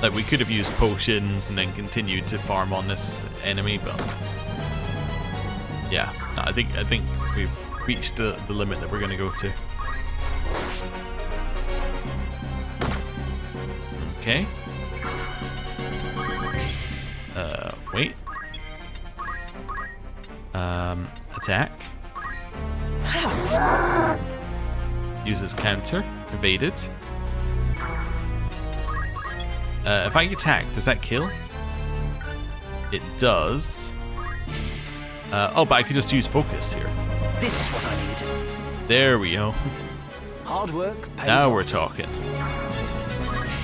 Speaker 1: Like, we could have used potions and then continued to farm on this enemy, but yeah, no, I think we've reached the limit that we're going to go to. Okay. Wait. Attack. Uses counter. Evaded. If I attack, does that kill? It does. Oh, but I could just use focus here.
Speaker 6: This is what I need.
Speaker 1: There we go.
Speaker 6: Hard work pays
Speaker 1: Now
Speaker 6: off.
Speaker 1: we're talking.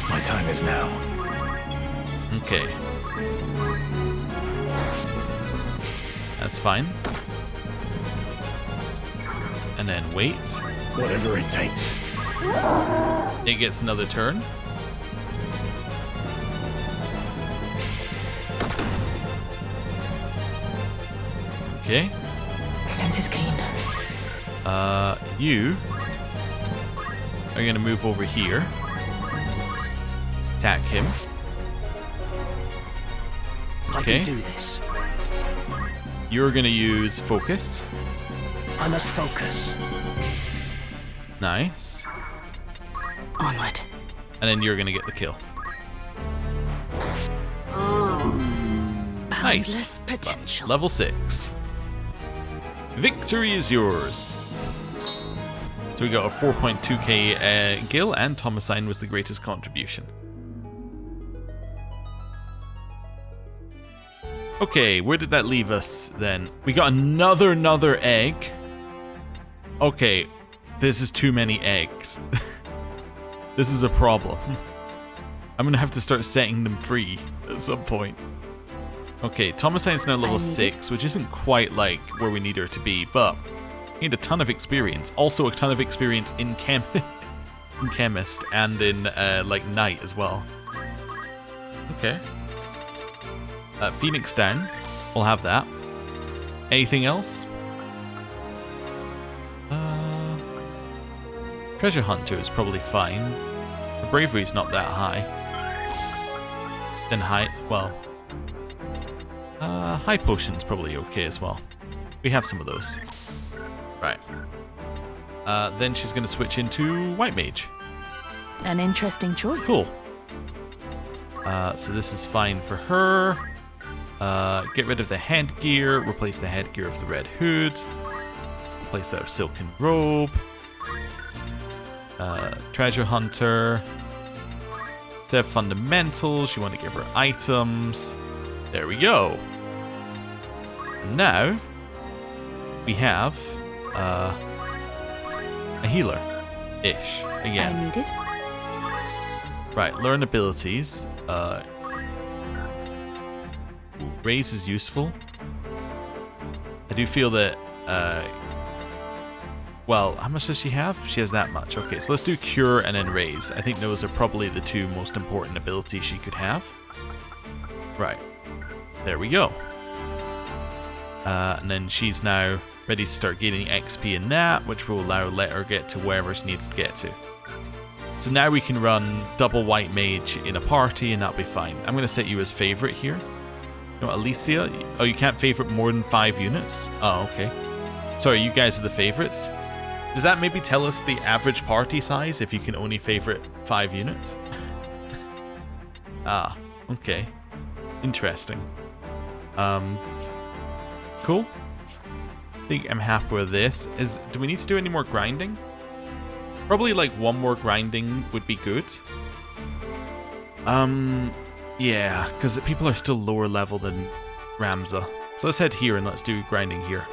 Speaker 6: My time is now.
Speaker 1: Okay. That's fine. And then wait.
Speaker 6: Whatever it takes.
Speaker 1: It gets another turn. Okay.
Speaker 9: Sense is keen.
Speaker 1: You are gonna move over here. Attack him.
Speaker 6: I
Speaker 1: Okay.
Speaker 6: can do this.
Speaker 1: You're gonna use focus.
Speaker 6: I must focus.
Speaker 1: Nice.
Speaker 9: Onward.
Speaker 1: And then you're gonna get the kill. Nice.
Speaker 9: Boundless potential.
Speaker 1: Level 6. Victory is yours. So we got a 4.2k Gil, and Thomasine was the greatest contribution. Okay, where did that leave us then? We got another egg. Okay, this is too many eggs. This is a problem. I'm gonna have to start setting them free at some point. Okay, Thomasine's now level 6, which isn't quite like where we need her to be, but we need a ton of experience. Also a ton of experience in Chemist and in like Knight as well. Okay. Phoenix down. We'll have that. Anything else? Treasure Hunter is probably fine. The bravery's not that high. Then high potion's probably okay as well. We have some of those. Right. Then she's going to switch into White Mage.
Speaker 9: An interesting choice.
Speaker 1: Cool. So this is fine for her. Get rid of the headgear, replace the headgear of the Red Hood, replace that with Silken Robe, Treasure Hunter, Instead of fundamentals, you want to give her items. There we go. Now, we have a healer-ish again.
Speaker 9: I need it.
Speaker 1: Right, learn abilities. Raise is useful. I do feel that, well, how much does she have? She has that much. Okay, so let's do Cure and then Raise. I think those are probably the two most important abilities she could have. Right, there we go. And then she's now ready to start gaining XP in that, which will let her get to wherever she needs to get to. So now we can run double white mage in a party and that'll be fine. I'm going to set you as favorite here. No, Alicia? Oh, you can't favorite more than 5 units? Oh, okay. Sorry, you guys are the favorites. Does that maybe tell us the average party size if you can only favorite 5 units? Ah, okay. Interesting. Cool. I think I'm happy with this. Do we need to do any more grinding? Probably like one more grinding would be good. Yeah, because people are still lower level than Ramza. So let's head here and let's do grinding here.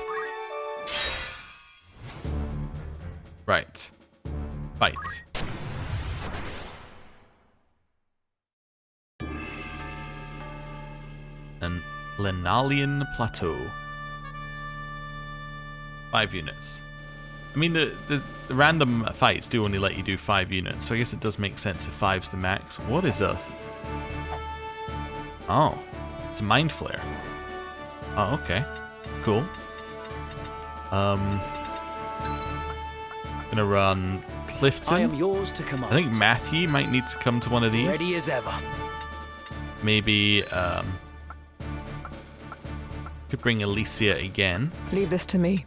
Speaker 1: Right. Fight. An Lenalian Plateau. 5 units. I mean, the random fights do only let you do 5 units, so I guess it does make sense if 5's the max. What is a... Oh, it's a Mind Flare. Oh, okay. Cool. Gonna run Clifton.
Speaker 6: I am yours to command.
Speaker 1: I think Matthew might need to come to one of these.
Speaker 6: Ready as ever.
Speaker 1: Maybe, could bring Alicia again.
Speaker 10: Leave this to me.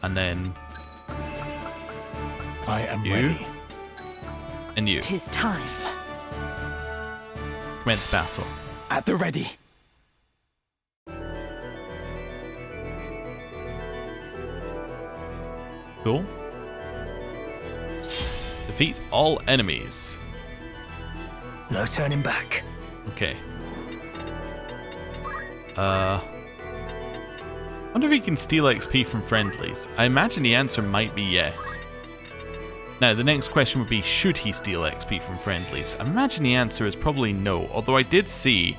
Speaker 1: And then...
Speaker 6: I am
Speaker 1: you.
Speaker 6: ready.
Speaker 1: And you.
Speaker 9: 'Tis time.
Speaker 1: Commence battle.
Speaker 6: At the ready.
Speaker 1: Cool. Defeat all enemies.
Speaker 6: No turning back.
Speaker 1: Okay. Wonder if he can steal XP from friendlies. I imagine the answer might be yes. Now, the next question would be, should he steal XP from friendlies? I imagine the answer is probably no, although I did see,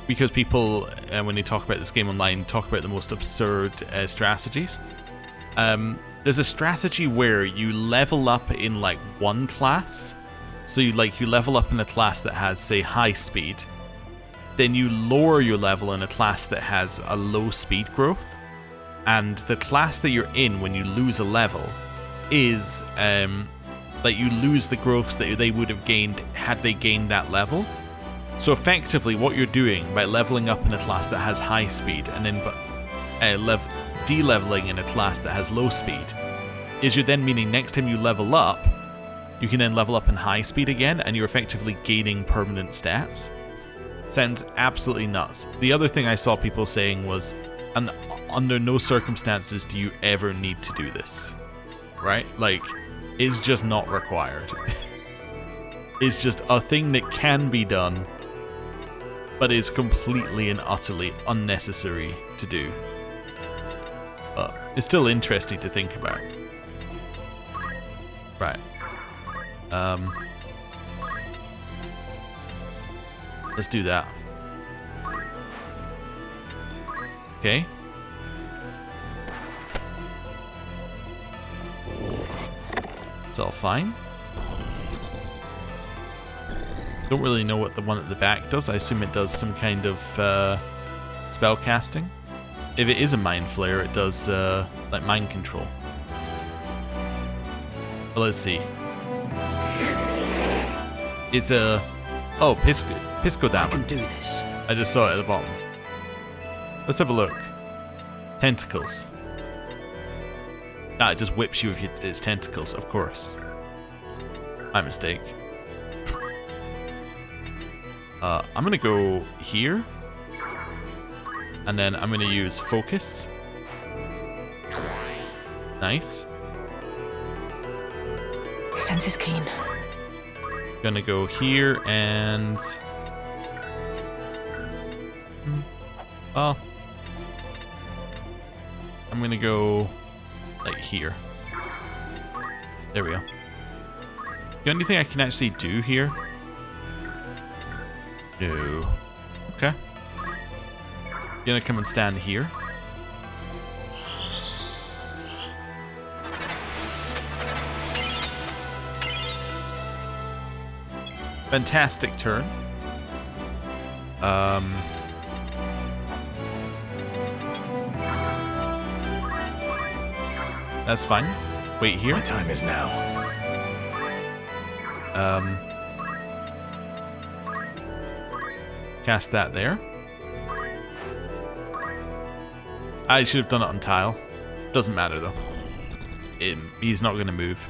Speaker 1: because people, when they talk about this game online, talk about the most absurd strategies. There's a strategy where you level up in like one class. So you level up in a class that has, say, high speed. Then you lower your level in a class that has a low speed growth. And the class that you're in when you lose a level is like you lose the growths that they would have gained had they gained that level. So effectively what you're doing by leveling up in a class that has high speed and then de-leveling in a class that has low speed is you're then meaning next time you level up, you can then level up in high speed again and you're effectively gaining permanent stats. Sounds absolutely nuts. The other thing I saw people saying was, and under no circumstances do you ever need to do this, right? Like, it's just not required. It's just a thing that can be done, but is completely and utterly unnecessary to do. But it's still interesting to think about. Right. Let's do that. Okay. It's all fine. Don't really know what the one at the back does. I assume it does some kind of spell casting. If it is a mind flare, it does like mind control. Well, let's see. It's a Pisco Damon.
Speaker 6: I can do this.
Speaker 1: I just saw it at the bottom. Let's have a look. Tentacles. Ah, it just whips you with its tentacles, of course. My mistake. I'm gonna go here. And then I'm gonna use focus. Nice.
Speaker 9: Senses keen.
Speaker 1: Gonna go here and... Well, I'm gonna go like here. There we go. The only thing I can actually do here? No. Okay. Gonna come and stand here. Fantastic turn. That's fine. Wait here.
Speaker 6: My time is now.
Speaker 1: Cast that there. I should have done it on tile. Doesn't matter though. He's not going to move.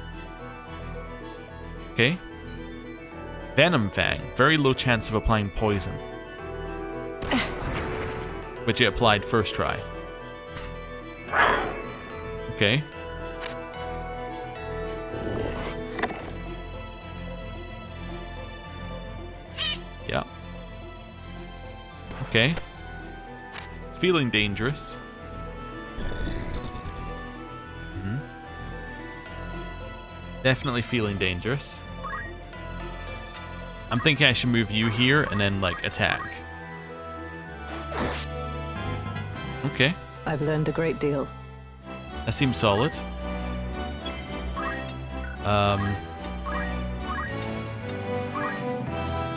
Speaker 1: Okay. Venom Fang. Very low chance of applying poison. Which it applied first try. Okay. Yeah. Okay. It's feeling dangerous. Definitely feeling dangerous. I'm thinking I should move you here and then, like, attack. Okay.
Speaker 9: I've learned a great deal.
Speaker 1: That seems solid.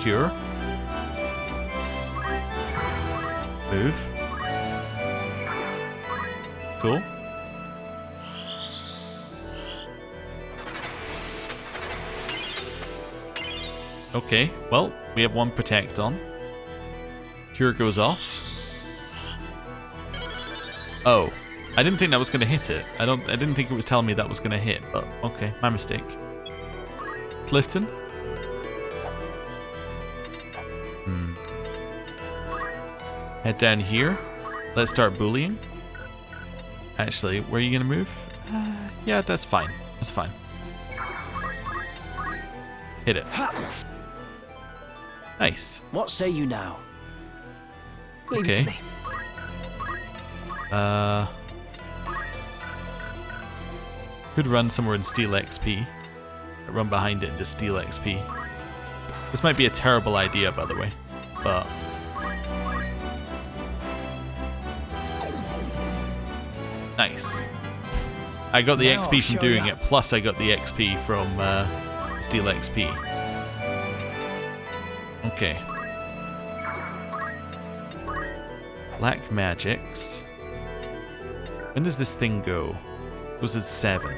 Speaker 1: Cure. Move. Cool. Okay, well, we have one protect on. Cure goes off. Oh, I didn't think that was going to hit it. I didn't think it was telling me that was going to hit, but okay, my mistake. Clifton. Head down here. Let's start bullying. Actually, where are you going to move? Yeah, that's fine. That's fine. Hit it. Nice.
Speaker 6: What say you now?
Speaker 9: Leave it to me.
Speaker 1: Could run somewhere and steal XP. Run behind it and just steal XP. This might be a terrible idea, by the way, but nice. I got the XP from doing it, plus I got the XP from steal XP. Okay. Black magics. When does this thing go? It goes at 7.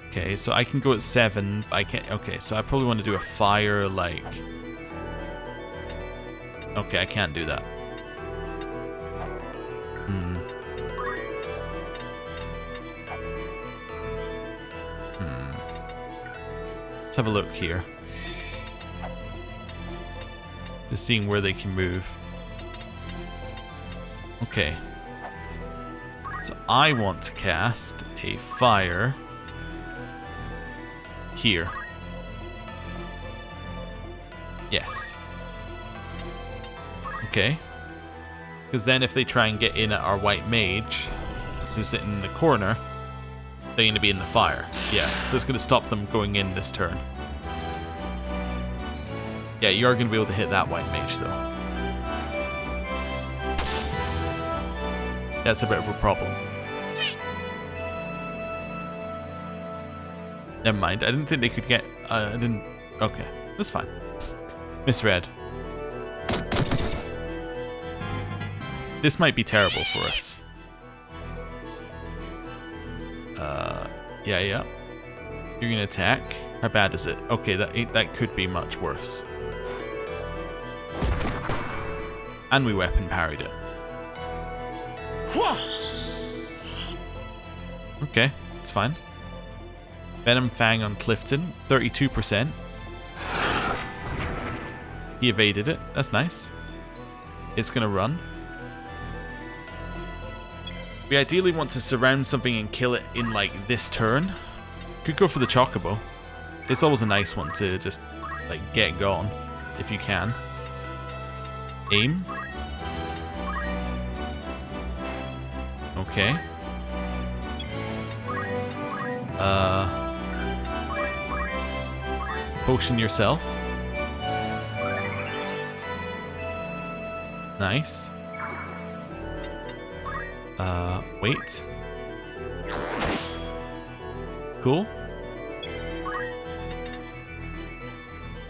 Speaker 1: Okay, so I can go at 7. I can't. Okay, so I probably want to do a fire like. Okay, I can't do that. Let's have a look here. Just seeing where they can move. Okay. So I want to cast a fire here. Yes. Okay. Because then if they try and get in at our white mage, who's sitting in the corner, they're going to be in the fire. Yeah, so it's going to stop them going in this turn. Yeah, you are going to be able to hit that white mage, though. That's a bit of a problem. Never mind, I didn't think they could get... I didn't... Okay, that's fine. Misread. This might be terrible for us. Yeah. You're going to attack? How bad is it? Okay, that could be much worse. And we weapon parried it. Okay, it's fine. Venom Fang on Clifton, 32%. He evaded it. That's nice. It's going to run. We ideally want to surround something and kill it in, like, this turn. Could go for the Chocobo. It's always a nice one to just, like, get gone, if you can. Aim. Okay. Potion yourself. Nice. Wait. Cool.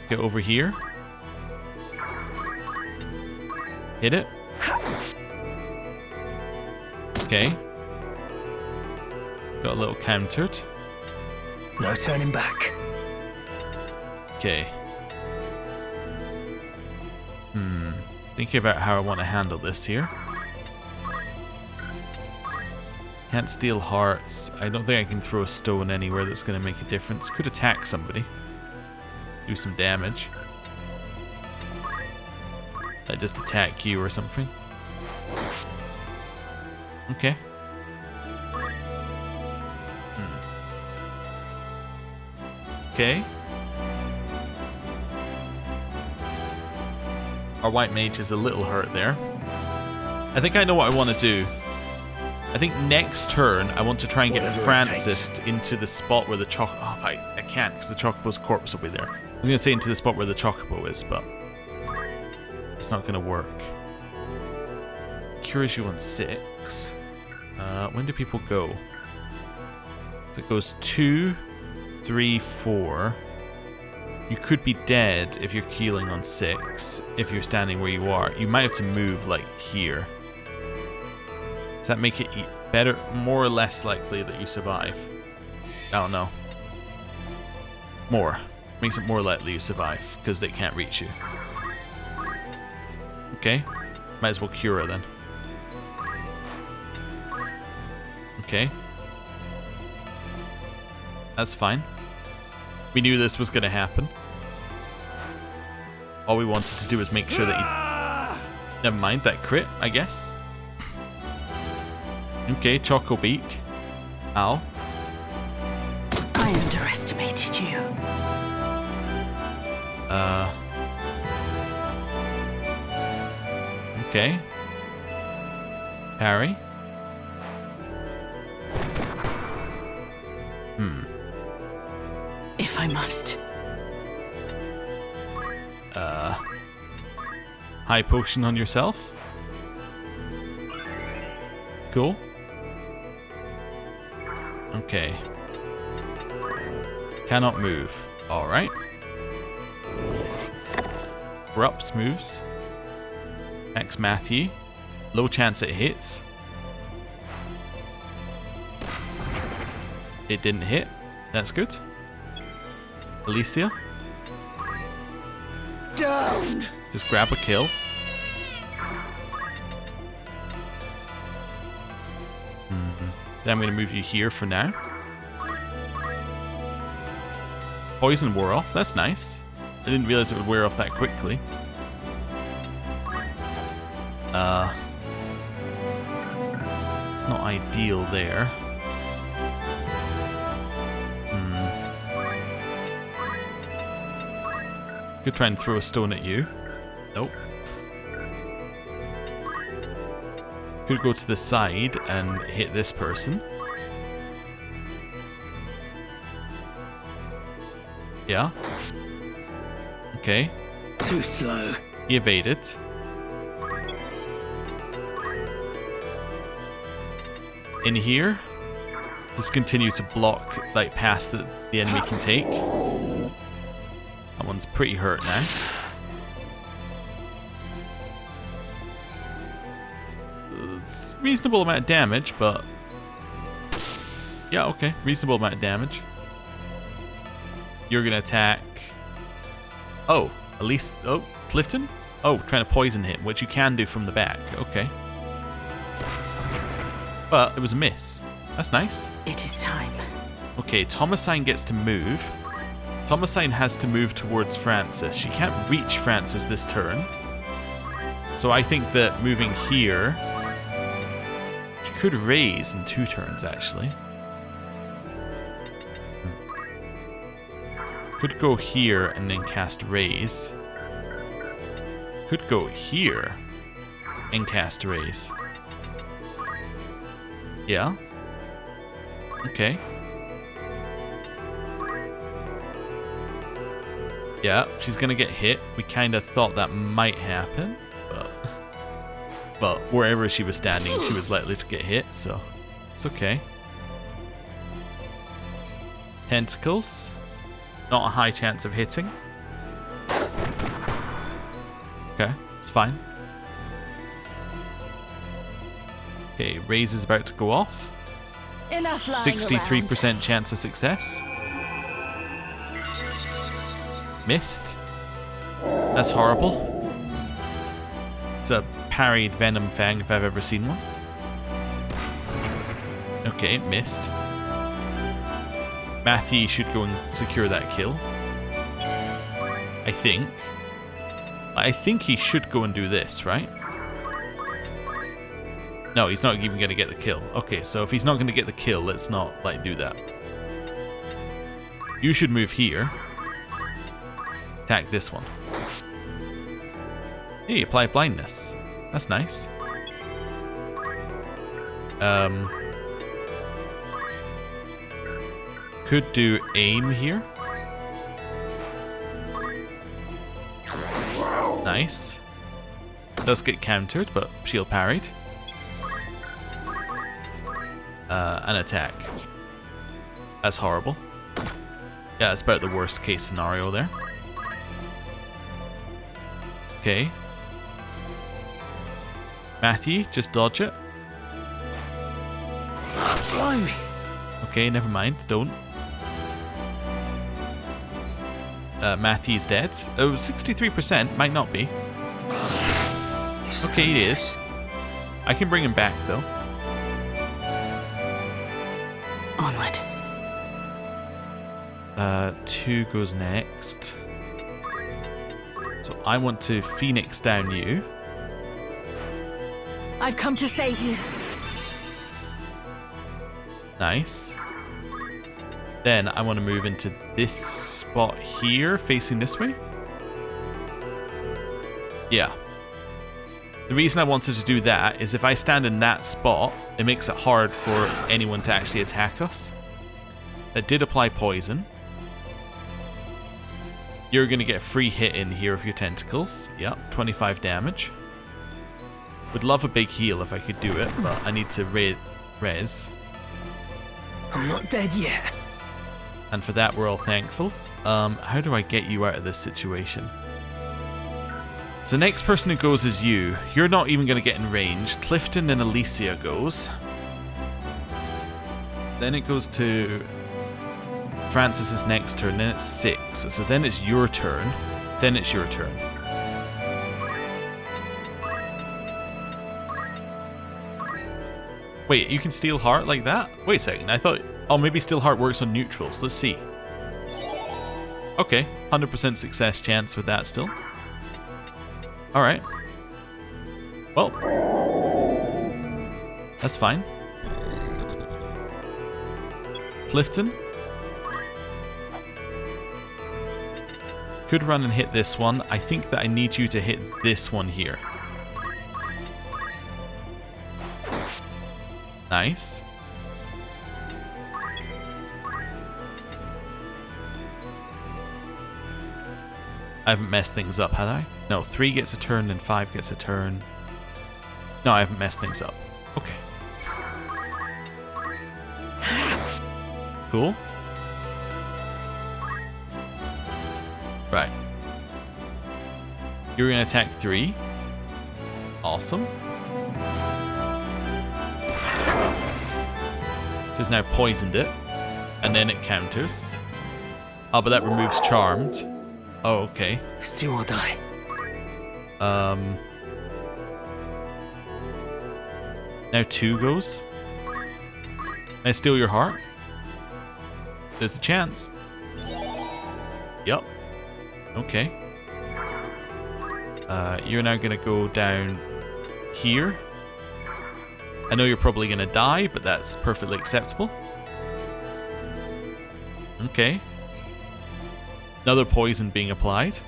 Speaker 1: Get over here. Hit it. Okay. Got a little countered.
Speaker 6: No turning back.
Speaker 1: Okay. Thinking about how I want to handle this here. Can't steal hearts. I don't think I can throw a stone anywhere that's going to make a difference. Could attack somebody. Do some damage. I just attack you or something. Okay. Okay. Our white mage is a little hurt there. I think I know what I want to do. I think next turn I want to try and get Francis into the spot where the chocobo... Oh, I can't because the chocobo's corpse will be there. I'm going to say into the spot where the chocobo is, but it's not going to work. Cures you on 6. When do people go? So it goes 2, 3, 4. You could be dead if you're healing on 6. If you're standing where you are, you might have to move like here. Does that make it better, more or less likely that you survive? I don't know. More. Makes it more likely you survive because they can't reach you. Okay. Might as well cure her then. Okay. That's fine. We knew this was going to happen. All we wanted to do was make sure that he... Never mind, that crit, I guess. Okay, Choco Beak. Ow.
Speaker 9: I underestimated you.
Speaker 1: Okay. Parry.
Speaker 9: If I must.
Speaker 1: High potion on yourself. Cool. Okay. Cannot move. Alright. Corrupts moves. X Matthew. Low chance it hits. It didn't hit. That's good. Alicia.
Speaker 9: Down.
Speaker 1: Just grab a kill. Then I'm going to move you here for now. Poison wore off. That's nice. I didn't realize it would wear off that quickly. It's not ideal there. Could try and throw a stone at you. Nope. Could go to the side and hit this person. Yeah. Okay.
Speaker 6: Too slow.
Speaker 1: He evaded. In here, just continue to block like past that the enemy can take. That one's pretty hurt now. It's reasonable amount of damage, but yeah, okay, reasonable amount of damage. You're gonna attack. Oh, at least Clifton. Oh, trying to poison him, which you can do from the back. Okay. But it was a miss. That's nice.
Speaker 9: It is time.
Speaker 1: Okay, Thomasine gets to move. Thomasine has to move towards Francis. She can't reach Francis this turn. So I think that moving here... She could raise in 2 turns, actually. Could go here and then cast Raise. Could go here and cast Raise. Yeah. Okay. Yeah, she's gonna get hit. We kind of thought that might happen, but... Well, wherever she was standing, she was likely to get hit, so it's okay. Tentacles. Not a high chance of hitting. Okay, it's fine. Okay, Raise is about to go off.
Speaker 9: Enough lying
Speaker 1: 63% chance of success. Missed. That's horrible. It's a parried Venom Fang if I've ever seen one. Okay, missed. Matthew should go and secure that kill. I think. I think he should go and do this, right? No, he's not even going to get the kill. Okay, so if he's not going to get the kill, let's not, like, do that. You should move here. Attack this one. Hey, apply blindness. That's nice. Could do aim here. Nice. Does get countered, but shield parried. An attack. That's horrible. Yeah, that's about the worst case scenario there. Okay. Matthew, just dodge it.
Speaker 6: Blimey.
Speaker 1: Okay, never mind. Don't. Matthew's dead. Oh, 63%. Might not be. Okay, he is. I can bring him back, though.
Speaker 9: Onward.
Speaker 1: 2 goes next. So I want to Phoenix down you.
Speaker 9: I've come to save you.
Speaker 1: Nice. Then I want to move into this spot here, facing this way. Yeah. The reason I wanted to do that is if I stand in that spot, it makes it hard for anyone to actually attack us. That did apply poison. You're going to get a free hit in here with your tentacles. Yep, 25 damage. Would love a big heal if I could do it, but I need to res.
Speaker 6: I'm not dead yet.
Speaker 1: And for that, we're all thankful. How do I get you out of this situation? So next person who goes is you. You're not even going to get in range. Clifton and Alicia goes. Then it goes to Francis's next turn. Then it's 6. So then it's your turn. Then it's your turn. Wait, you can steal heart like that? Wait a second, I thought... Oh, maybe steal heart works on neutrals. Let's see. Okay, 100% success chance with that still. Alright. Well. That's fine. Clifton. Could run and hit this one. I think that I need you to hit this one here. Nice. I haven't messed things up, had I? No, 3 gets a turn and 5 gets a turn. No, I haven't messed things up. Okay. Cool. Right. You're going to attack 3. Awesome. Just now poisoned it. And then it counters. Oh, but that removes charmed. Oh, okay.
Speaker 6: Still or die.
Speaker 1: Now 2 goes. Can I steal your heart? There's a chance. Yup. Okay. You're now going to go down here. I know you're probably going to die, but that's perfectly acceptable. Okay. Another poison being applied.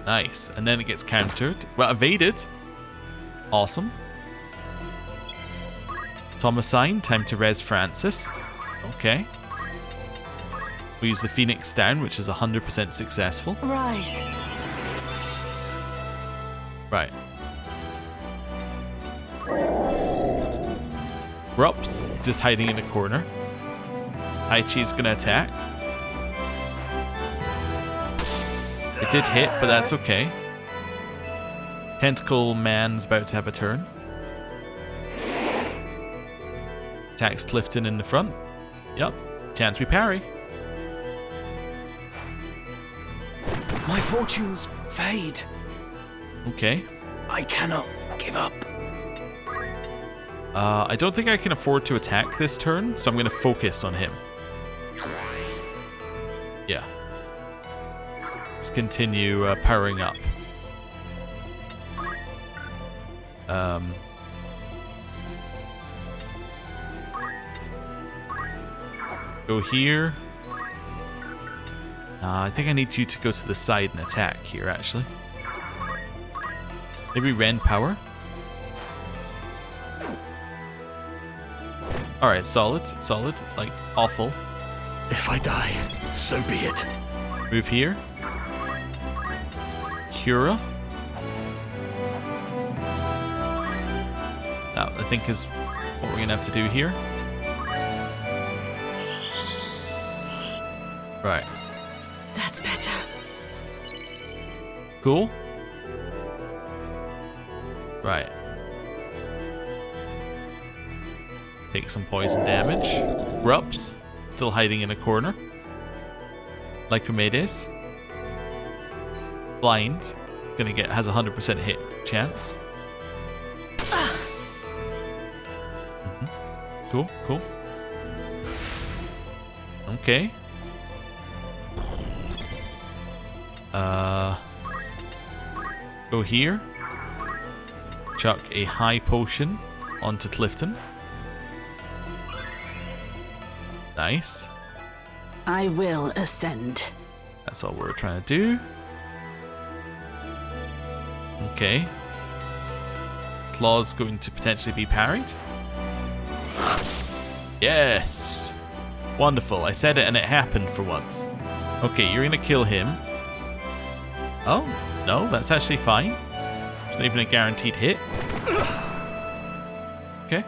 Speaker 1: Nice. And then it gets countered. Well, evaded. Awesome. Thomasine, time to res Francis. Okay. We use the Phoenix Down, which is 100% successful.
Speaker 9: Rise.
Speaker 1: Right. Rups, just hiding in a corner. Haichi's gonna attack. It did hit, but that's okay. Tentacle Man's about to have a turn. Attacks Clifton in the front. Yep. Chance we parry.
Speaker 6: My fortunes fade.
Speaker 1: Okay.
Speaker 6: I cannot give up.
Speaker 1: I don't think I can afford to attack this turn, so I'm going to focus on him. Yeah. Let's continue powering up. Go here. I think I need you to go to the side and attack here, actually. Maybe Ren Power? Alright, solid. Like, awful.
Speaker 2: If I die, so be it.
Speaker 1: Move here. Cura. That, I think, is what we're going to have to do here. Right.
Speaker 9: That's better.
Speaker 1: Cool. Right. Take some poison damage. Rups, still hiding in a corner. Lycomedes. Blind. Has a 100% hit chance. Cool. Okay. Go here. Chuck a high potion onto Clifton. Nice.
Speaker 9: I will ascend.
Speaker 1: That's all we're trying to do. Okay. Claw's going to potentially be parried. Yes! Wonderful. I said it and it happened for once. Okay, you're going to kill him. Oh, no, that's actually fine. It's not even a guaranteed hit. Okay.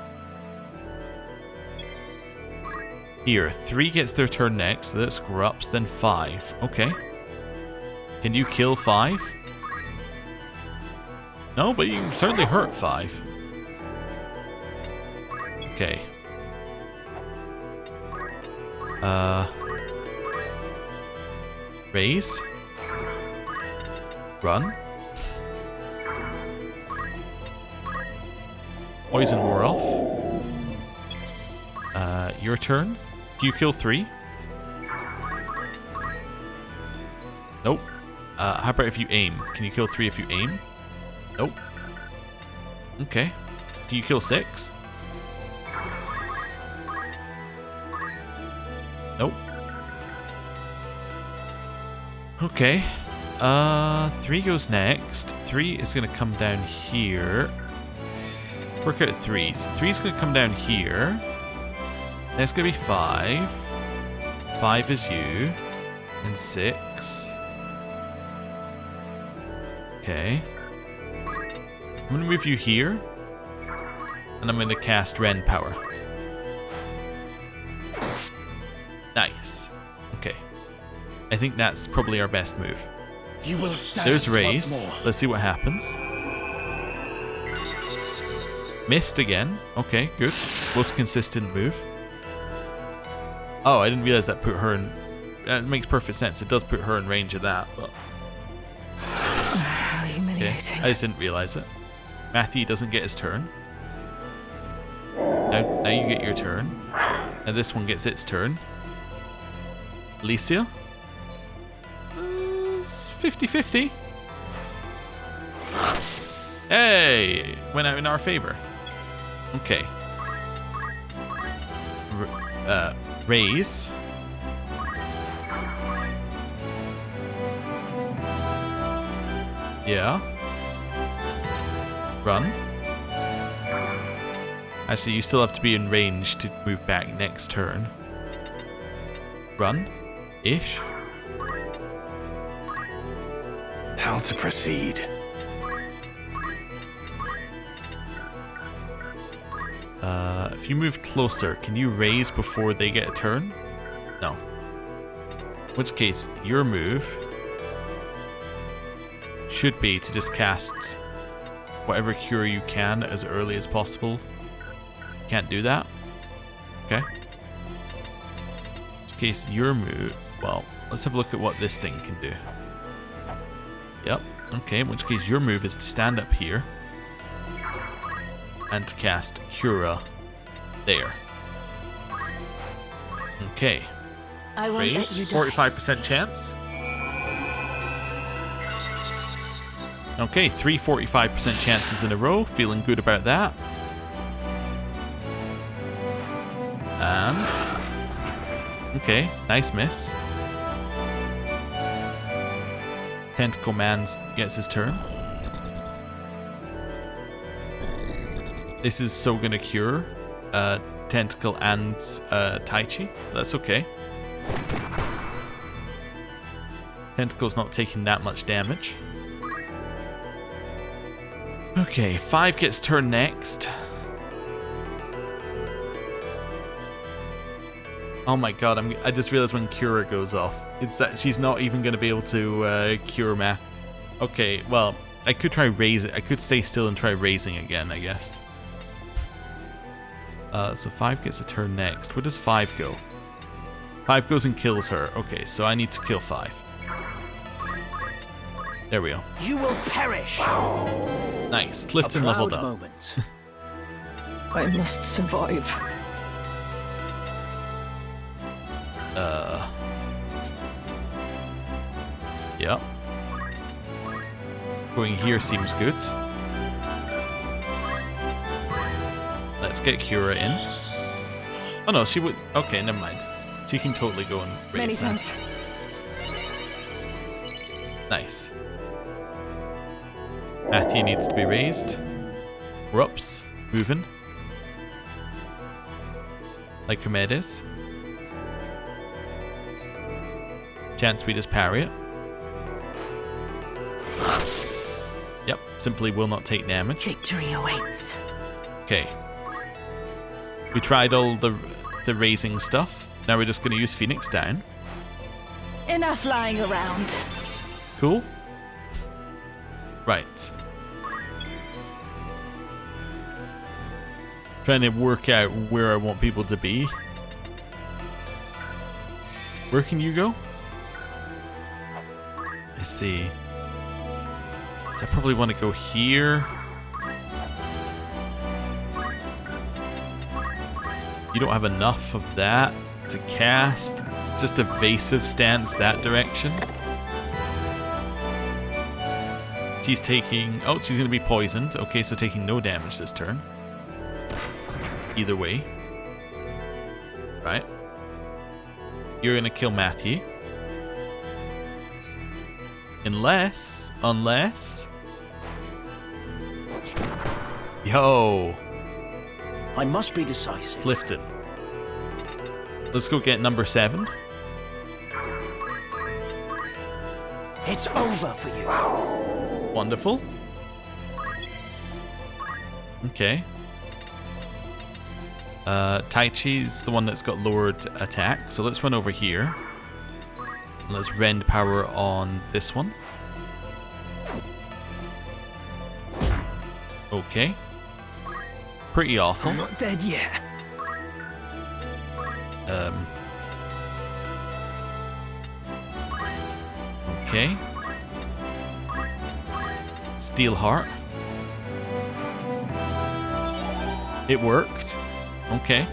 Speaker 1: Here, 3 gets their turn next, so that's Grups, then 5. Okay. Can you kill 5? No, but you can certainly hurt 5. Okay. Raise. Run. Poison wore off. Your turn. Do you kill 3? Nope. How about if you aim? Can you kill 3 if you aim? Nope. Okay. Do you kill 6? Nope. Okay. 3 goes next. 3 is going to come down here. Work out 3. So 3 is going to come down here. Then it's going to be 5. 5 is you. And 6. Okay. I'm going to move you here. And I'm going to cast Ren Power. Nice. Okay. I think that's probably our best move.
Speaker 6: You will stand.
Speaker 1: There's Raise. Let's see what happens. Missed again. Okay, good. Most consistent move. Oh, I didn't realize that put her in... It makes perfect sense. It does put her in range of that, but...
Speaker 9: How humiliating.
Speaker 1: Okay. I just didn't realize it. Matthew doesn't get his turn. Now you get your turn. Now this one gets its turn. Alicia? It's 50-50. Hey! Went out in our favor. Okay. Raise. Yeah. Run. Actually, you still have to be in range to move back next turn. Run. Ish.
Speaker 6: How to proceed?
Speaker 1: If you move closer, can you raise before they get a turn? No. In which case, your move should be to just cast whatever cure you can as early as possible. Can't do that? Okay. In which case, your move... Well, let's have a look at what this thing can do. Yep. Okay, in which case your move is to stand up here and to cast Cura there. Okay.
Speaker 9: I won't
Speaker 1: Raise,
Speaker 9: let you die.
Speaker 1: 45% chance. Okay, 3 45% chances in a row. Feeling good about that. And... Okay, nice miss. Tentacle Man gets his turn. This is so gonna cure Tentacle and Tai Chi. That's okay. Tentacle's not taking that much damage. Okay, 5 gets turn next. Oh my god, I just realized when Cura goes off, it's that she's not even going to be able to cure me. Okay, well, I could try raise it. I could stay still and try raising again, I guess. So 5 gets a turn next. Where does 5 go? 5 goes and kills her. Okay, so I need to kill 5. There we go.
Speaker 6: You will perish.
Speaker 1: Nice. Clifton leveled up.
Speaker 6: Moment.
Speaker 4: I must survive.
Speaker 1: Yep. Going here seems good. Let's get Cura in. Oh no, she would... Okay, never mind. She can totally go and raise
Speaker 9: Many
Speaker 1: now.
Speaker 9: thanks.
Speaker 1: Nice. Matthew needs to be raised. Whoops. Moving. Like Hamed is. Chance we just parry it. Yep, simply will not take damage.
Speaker 9: Victory awaits.
Speaker 1: Okay. We tried all the raising stuff. Now we're just going to use Phoenix down.
Speaker 9: Enough lying around.
Speaker 1: Cool. Right. Trying to work out where I want people to be. Where can you go? I see. So I probably want to go here. You don't have enough of that to cast. Just evasive stance that direction. She's taking... Oh, she's going to be poisoned. Okay, so taking no damage this turn. Either way. Right. You're going to kill Matthew. Unless... Yo!
Speaker 6: I must be decisive.
Speaker 1: Clifton. Let's go get number 7.
Speaker 6: It's over for you.
Speaker 1: Wonderful. Okay. Tai Chi is the one that's got lowered attack, so let's run over here. And let's rend power on this one. Okay. Pretty awful.
Speaker 6: I'm not dead yet.
Speaker 1: Okay. Steel Heart. It worked. Okay.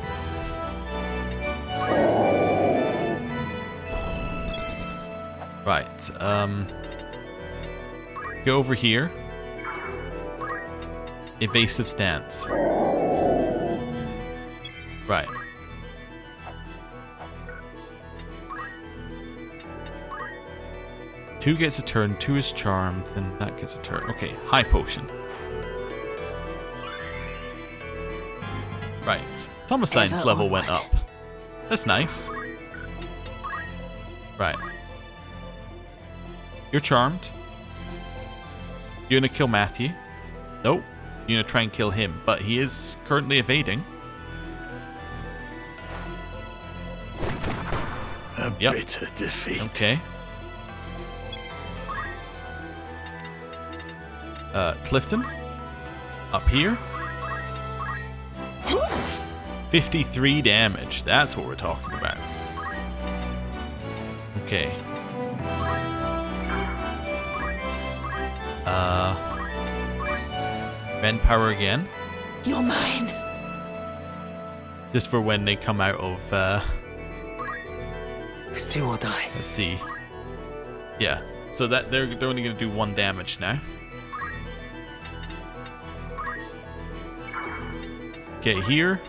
Speaker 1: Right. Go over here. Evasive stance. Right. 2 gets a turn, 2 is charmed, then that gets a turn. Okay, high potion. Right. Thomasine's
Speaker 9: Ever
Speaker 1: level went
Speaker 9: onward.
Speaker 1: up. That's nice. Right. You're charmed. You're gonna kill Matthew. Nope. You're gonna try and kill him, but he is currently evading.
Speaker 2: A bitter defeat.
Speaker 1: Okay. Clifton. Up here. 53 damage. That's what we're talking about. Okay. Bend power again.
Speaker 9: You're mine.
Speaker 1: Just for when they come out of,
Speaker 3: Still or die.
Speaker 1: let's see. Yeah. So that they're only going to do 1 damage now. Okay, here.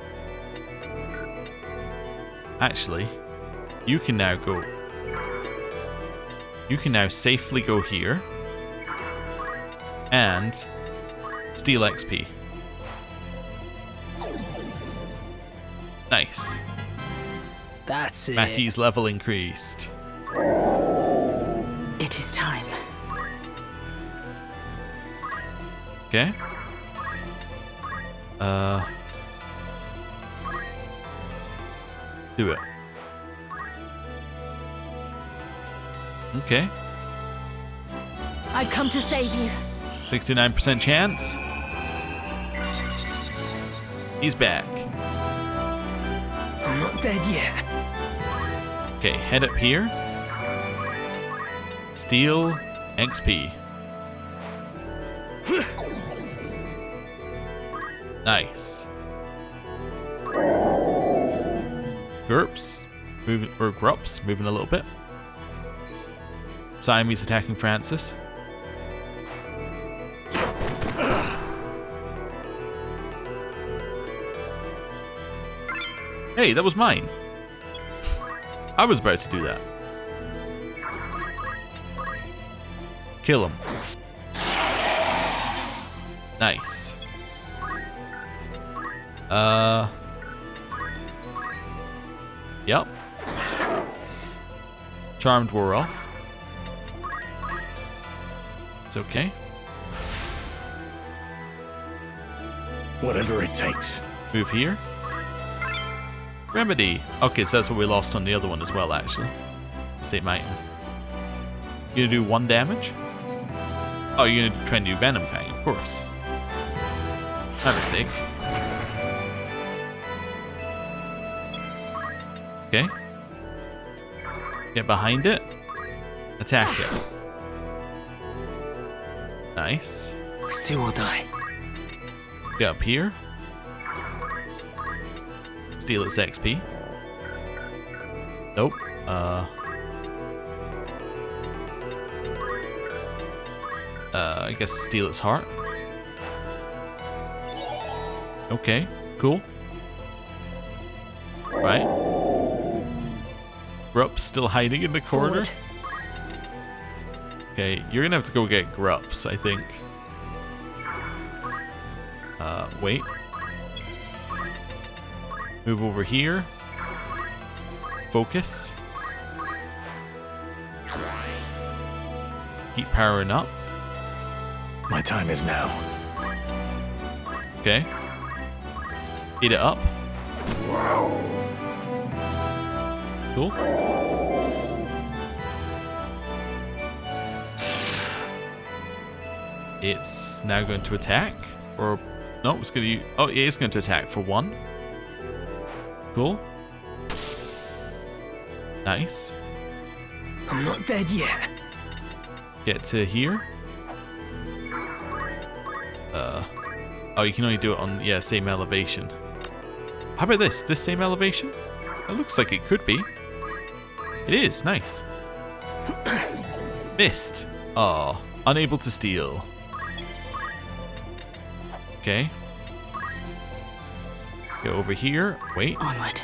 Speaker 1: Actually, you can now go. You can now safely go here. And steal XP. Nice.
Speaker 6: That's it.
Speaker 1: Matty's level increased.
Speaker 9: It is time.
Speaker 1: Okay. Do it. Okay.
Speaker 9: I've come to save you.
Speaker 1: 69% chance. He's back.
Speaker 6: I'm not dead yet.
Speaker 1: Okay, head up here. Steal XP. Nice. Grups moving a little bit. Siamese attacking Francis. Hey, that was mine. I was about to do that. Kill him. Nice. Yep. Charmed wore off. It's okay.
Speaker 2: Whatever it takes.
Speaker 1: Move here. Remedy. Okay, so that's what we lost on the other one as well, actually. Same item. You gonna do 1 damage? Oh, you're gonna try and do Venom Fang, of course. My mistake. Okay. Get behind it. Attack it. Nice.
Speaker 3: Still or die.
Speaker 1: Get up here. Steal its XP. Nope. I guess steal its heart. Okay, cool. Right. Grups still hiding in the corner.
Speaker 9: Forward.
Speaker 1: Okay, you're gonna have to go get Grups, I think. Wait. Move over here. Focus. Keep powering up.
Speaker 2: My time is now.
Speaker 1: Okay. Eat it up. Cool. It's now going to attack. Or, no, it's going to... Oh, it is going to attack for 1. Cool. Nice.
Speaker 6: I'm not dead yet.
Speaker 1: Get to here. Oh, you can only do it on, yeah, same elevation. How about this? This same elevation? It looks like it could be. It is. Nice. Missed. Oh, unable to steal. Okay. Go over here. Wait.
Speaker 9: Onward.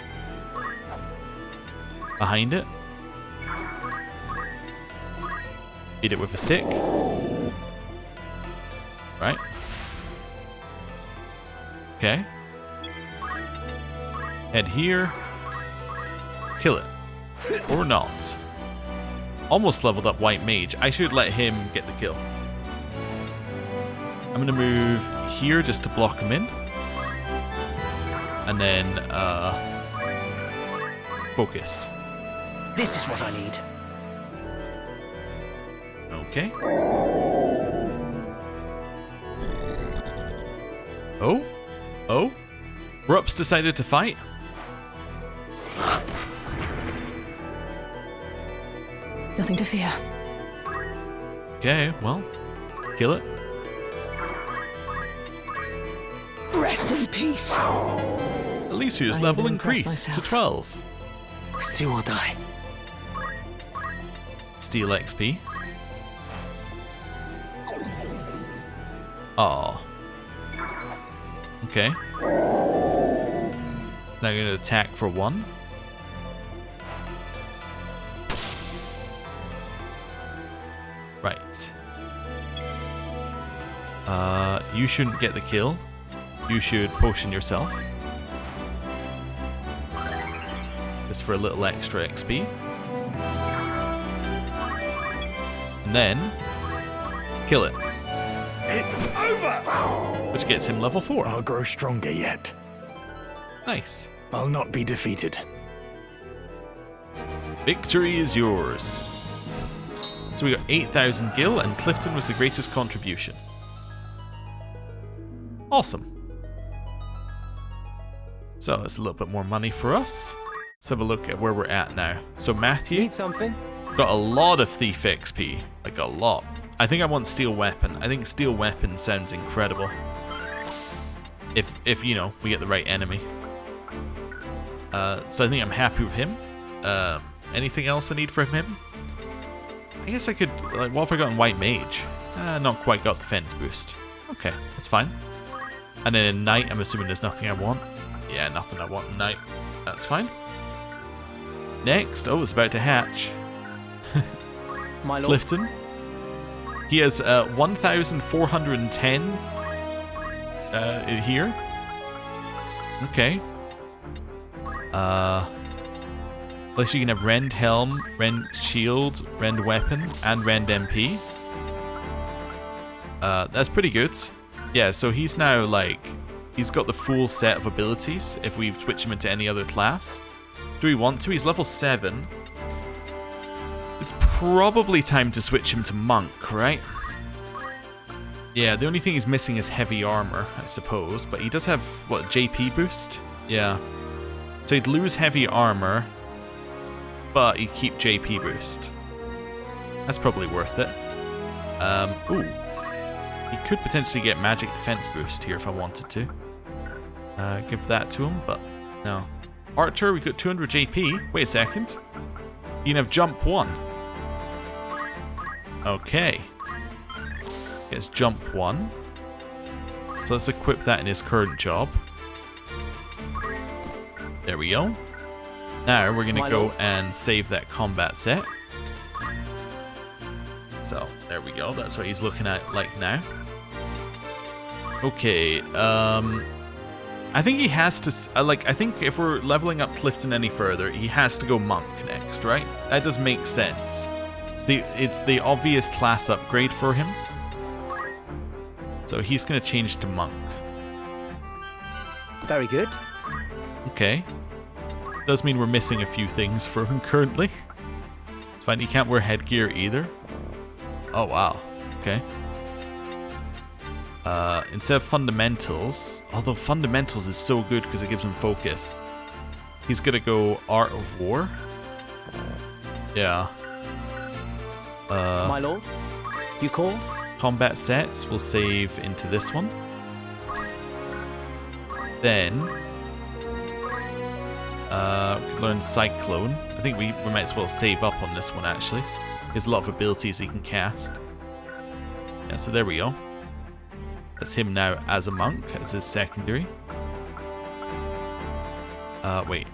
Speaker 1: Behind it. Beat it with a stick. Right. Okay. Head here. Kill it. Or not. Almost leveled up White Mage. I should let him get the kill. I'm going to move here just to block him in. And then, focus.
Speaker 6: This is what I need.
Speaker 1: Okay. Oh? Oh? Rups decided to fight?
Speaker 9: Nothing to fear.
Speaker 1: Okay, well, kill it.
Speaker 6: Rest in peace.
Speaker 1: Alicia's
Speaker 9: I
Speaker 1: level
Speaker 9: even impressed
Speaker 1: increased to
Speaker 9: myself.
Speaker 1: 12.
Speaker 6: Steal or die.
Speaker 1: Steal XP. Aw. Okay. Now I'm going to attack for 1. Right. You shouldn't get the kill. You should potion yourself. Just for a little extra XP. And then kill it.
Speaker 2: It's over!
Speaker 1: Which gets him level 4.
Speaker 2: I'll grow stronger yet.
Speaker 1: Nice.
Speaker 2: I'll not be defeated.
Speaker 1: Victory is yours. So we got 8,000 gil, and Clifton was the greatest contribution. Awesome. So that's a little bit more money for us. Let's have a look at where we're at now. So Matthew
Speaker 3: Need something?
Speaker 1: got a lot of Thief XP. Like a lot. I think I want Steel Weapon. I think Steel Weapon sounds incredible. If you know, we get the right enemy. So I think I'm happy with him. Anything else I need from him? I guess I could, like, what if I got in White Mage? Not quite got defense boost. Okay, that's fine. And then in Knight, I'm assuming there's nothing I want. Yeah, nothing I want in Knight. That's fine. Next, oh, it's about to hatch.
Speaker 3: My lord.
Speaker 1: Clifton. He has 1,410 in here. Okay. Unless you can have Rend Helm, Rend Shield, Rend Weapon, and Rend MP. That's pretty good. Yeah, so he's now like, he's got the full set of abilities if we switch him into any other class. Do we want to? He's level 7. It's probably time to switch him to Monk, right? Yeah, the only thing he's missing is heavy armor, I suppose. But he does have, what, JP boost? Yeah. So he'd lose heavy armor, but he'd keep JP boost. That's probably worth it. Ooh. He could potentially get magic defense boost here if I wanted to. Give that to him, but no. Archer, we got 200 JP. Wait a second. You can have jump 1. Okay. Gets jump 1. So let's equip that in his current job. There we go. Now we're going to go and save that combat set. So there we go. That's what he's looking at like now. Okay. I think he has to, I think if we're leveling up Clifton any further, he has to go Monk next, right? That does make sense. It's the obvious class upgrade for him. So he's going to change to Monk.
Speaker 3: Very good.
Speaker 1: Okay. Does mean we're missing a few things for him currently. It's fine, he can't wear headgear either. Oh, wow. Okay. Instead of fundamentals, although fundamentals is so good because it gives him focus, he's gonna go Art of War. Yeah.
Speaker 3: My lord, you called?
Speaker 1: Combat sets will save into this one. Then we could learn Cyclone. I think we might as well save up on this one actually. There's a lot of abilities he can cast. Yeah, so there we go. That's him now as a monk, as his secondary. Wait,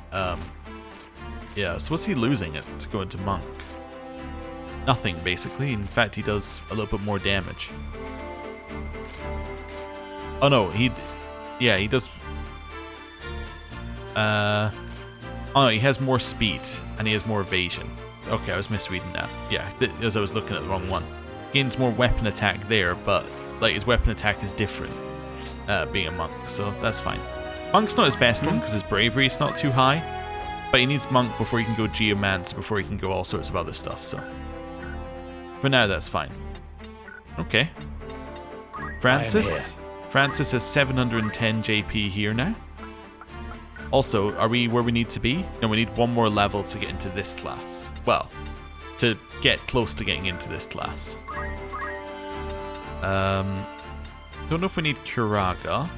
Speaker 1: yeah, so what's he losing it to go into monk? nothing, basically. In fact, he does a little bit more damage. Oh no, he does. Oh no, he has more speed and he has more evasion. Okay, I was misreading that. Yeah, as I was looking at the wrong one. Gains more weapon attack there, but like his weapon attack is different, being a monk, so that's fine. Monk's not his best one because his bravery is not too high, but he needs monk before he can go geomance, before he can go all sorts of other stuff. So for now, that's fine. Okay. Francis has 710 JP here now. Also, are we where we need to be? No, we need one more level to get into this class. Well, to get close to getting into this class. Don't know if we need Curaga.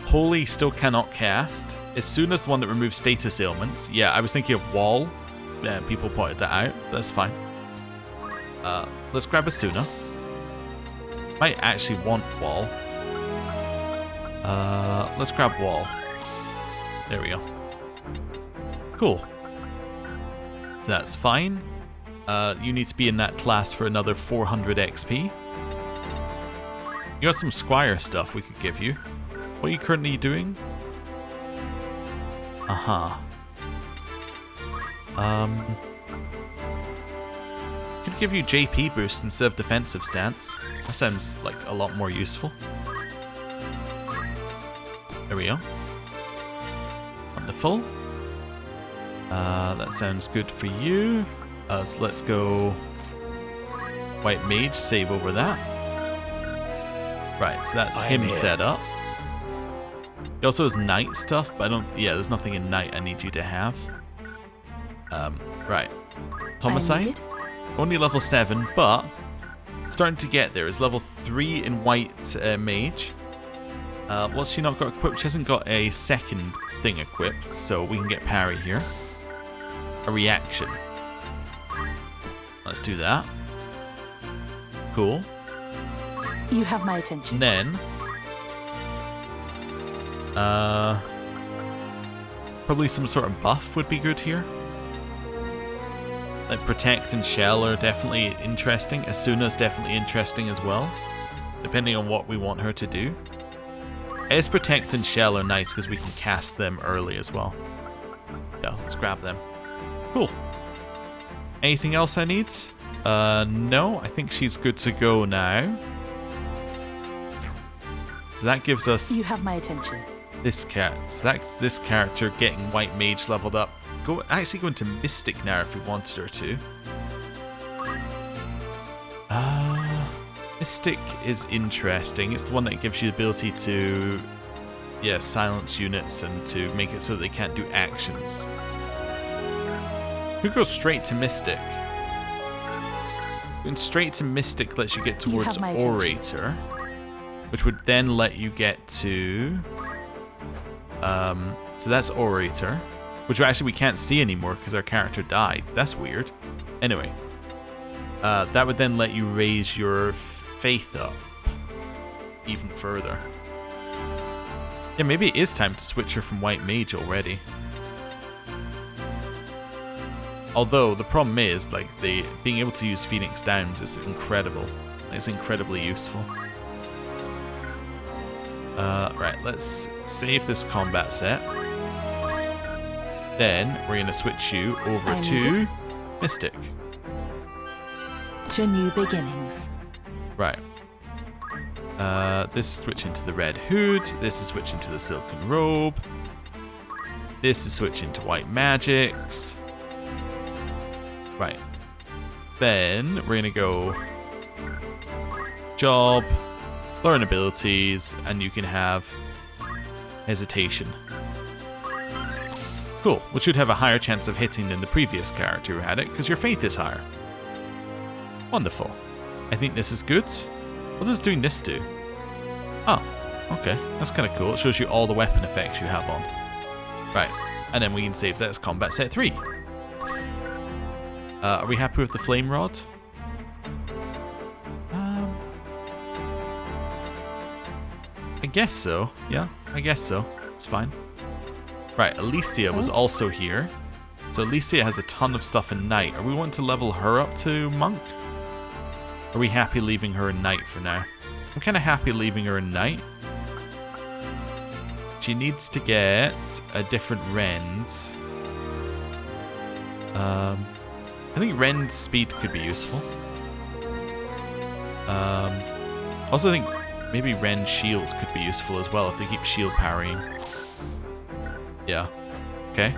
Speaker 1: Holy still cannot cast. As soon as the one that removes status ailments. Yeah, I was thinking of Wall. Yeah, people pointed that out. That's fine. Let's grab Asuna. Might actually want Wall. Let's grab Wall. There we go. Cool. That's fine. You need to be in that class for another 400 XP. You got some Squire stuff we could give you. What are you currently doing? Could give you JP boost instead of defensive stance. That sounds like a lot more useful. There we go. Wonderful. That sounds good for you. So let's go White Mage, save over that. Right, so that's him set up. He also has Knight stuff, but I don't... Yeah, there's nothing in Knight I need you to have. Right. Homicide. Only level 7, but starting to get there. Is level 3 in White Mage. What's she not got equipped? She hasn't got a second thing equipped, so we can get parry here. A reaction. Let's do that. Cool.
Speaker 9: You have my attention.
Speaker 1: Then probably some sort of buff would be good here. Like Protect and Shell are definitely interesting. Asuna's definitely interesting as well, depending on what we want her to do. As Protect and Shell are nice because we can cast them early as well. Yeah, let's grab them. Cool. Anything else I need? No, I think she's good to go now. So that gives us...
Speaker 9: You have my attention.
Speaker 1: This cat. So that's this character getting White Mage leveled up. Actually go into Mystic now if we wanted her to. Mystic is interesting. It's the one that gives you the ability to, silence units and to make it so that they can't do actions. We could go straight to Mystic. Going straight to Mystic lets you get towards Orator, which would then let you get to... so that's Orator, which actually we can't see anymore because our character died. That's weird. Anyway, that would then let you raise your faith up even further. Yeah, maybe it is time to switch her from White Mage already. Although the problem is, like, being able to use Phoenix Downs is incredible. It's incredibly useful. Right, let's save this combat set. Then we're going to switch you over to Mystic.
Speaker 9: To new beginnings.
Speaker 1: Right. This is switching to the Red Hood. This is switching to the Silken Robe. This is switching to White Magics. Right. Then we're going to go Job, Learn Abilities, and you can have Hesitation. Cool. Which should have a higher chance of hitting than the previous character who had it, because your faith is higher. Wonderful. I think this is good. What does doing this do? Oh, okay. That's kind of cool. It shows you all the weapon effects you have on. Right. And then we can save that as combat set 3. Are we happy with the Flame Rod? I guess so. Yeah, I guess so. It's fine. Right, Alicia was also here. So Alicia has a ton of stuff in Knight. Are we wanting to level her up to Monk? Are we happy leaving her in Knight for now? I'm kind of happy leaving her in Knight. She needs to get a different rend. I think rend speed could be useful. Also think maybe rend shield could be useful as well if they keep shield parrying. Yeah. Okay.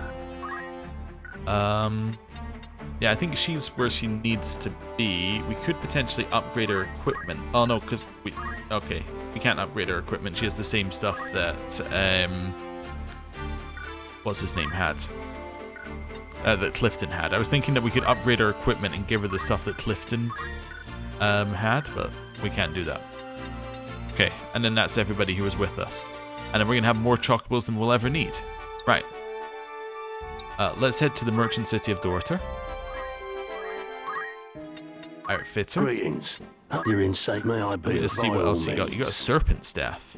Speaker 1: Yeah, I think she's where she needs to be. We could potentially upgrade her equipment. Oh no, because we... Okay, we can't upgrade her equipment. She has the same stuff that... what's his name had? That Clifton had. I was thinking that we could upgrade her equipment and give her the stuff that Clifton had, but we can't do that. Okay, and then that's everybody who was with us. And then we're going to have more chocobos than we'll ever need. Right. Let's head to the merchant city of Dorter. Outfitter.
Speaker 6: Greetings. You're in sight, may I be?
Speaker 1: Let's see what else you got. You got a serpent staff.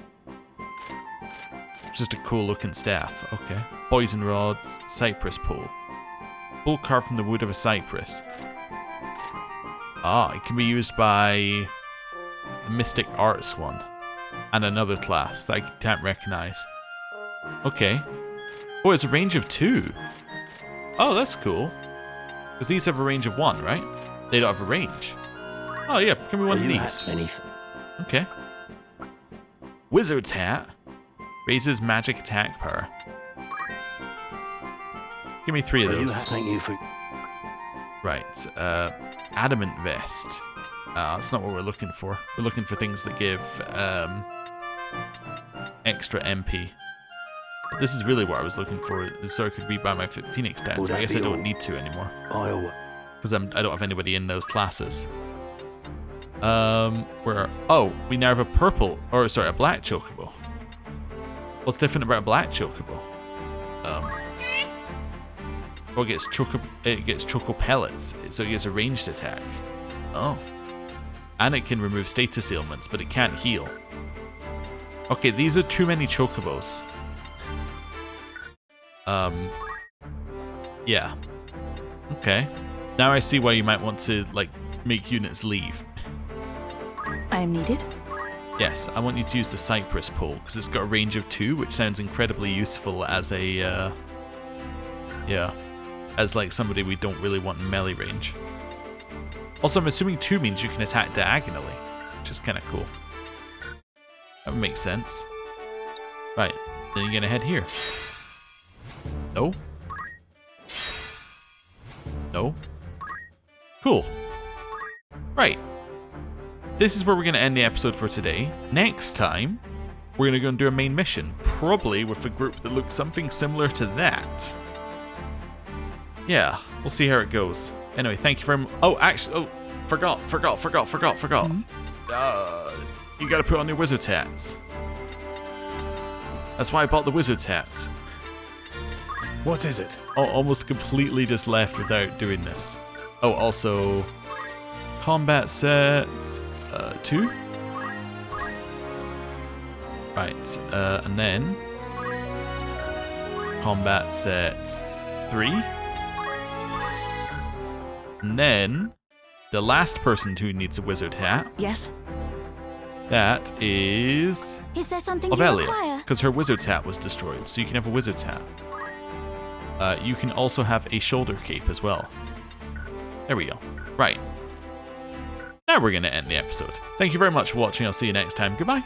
Speaker 1: It's just a cool looking staff. Okay. Poison rod, cypress pole. Pole carved from the wood of a cypress. Ah, it can be used by the Mystic Arts one. And another class that I can't recognize. Okay. Oh, it's a range of 2. Oh, that's cool. Because these have a range of 1, right? They don't have a range. Oh, yeah. Give me one of these. Okay. Wizard's Hat. Raises magic attack power. Give me 3 of those.
Speaker 6: Thank you for...
Speaker 1: Right. Adamant Vest. That's not what we're looking for. We're looking for things that give extra MP. This is really what I was looking for, so I could rebuy my Phoenix stats, but I guess I don't need to anymore. Because I don't have anybody in those classes. Where... Oh, we now have a purple... Or, sorry, a black chocobo. What's different about a black chocobo? Oh, it gets choco pellets, so it gets a ranged attack. Oh. And it can remove status ailments, but it can't heal. Okay, these are too many chocobos. Yeah. Okay. Now I see why you might want to, like, make units leave.
Speaker 9: I am needed.
Speaker 1: Yes, I want you to use the cypress pole, because it's got a range of 2, which sounds incredibly useful as a, yeah, as, like, somebody we don't really want in melee range. Also, I'm assuming 2 means you can attack diagonally, which is kind of cool. That would make sense. Right, then you're going to head here. No. No. Cool. Right. This is where we're going to end the episode for today. Next time, we're going to go and do a main mission. Probably with a group that looks something similar to that. Yeah, we'll see how it goes. Anyway, thank you very much. Oh, actually, oh, forgot.
Speaker 9: Mm-hmm.
Speaker 1: You got to put on your wizard's hats. That's why I bought the wizard's hats.
Speaker 7: What is it?
Speaker 1: Oh, almost completely just left without doing this. Oh, also, combat set 2. Right, and then combat set 3. And then the last person who needs a wizard hat.
Speaker 9: Yes.
Speaker 1: That is
Speaker 5: there something you
Speaker 1: Ivalice,
Speaker 5: require?
Speaker 1: because her wizard's hat was destroyed, so you can have a wizard's hat. You can also have a shoulder cape as well. There we go. Right. Now we're going to end the episode. Thank you very much for watching. I'll see you next time. Goodbye.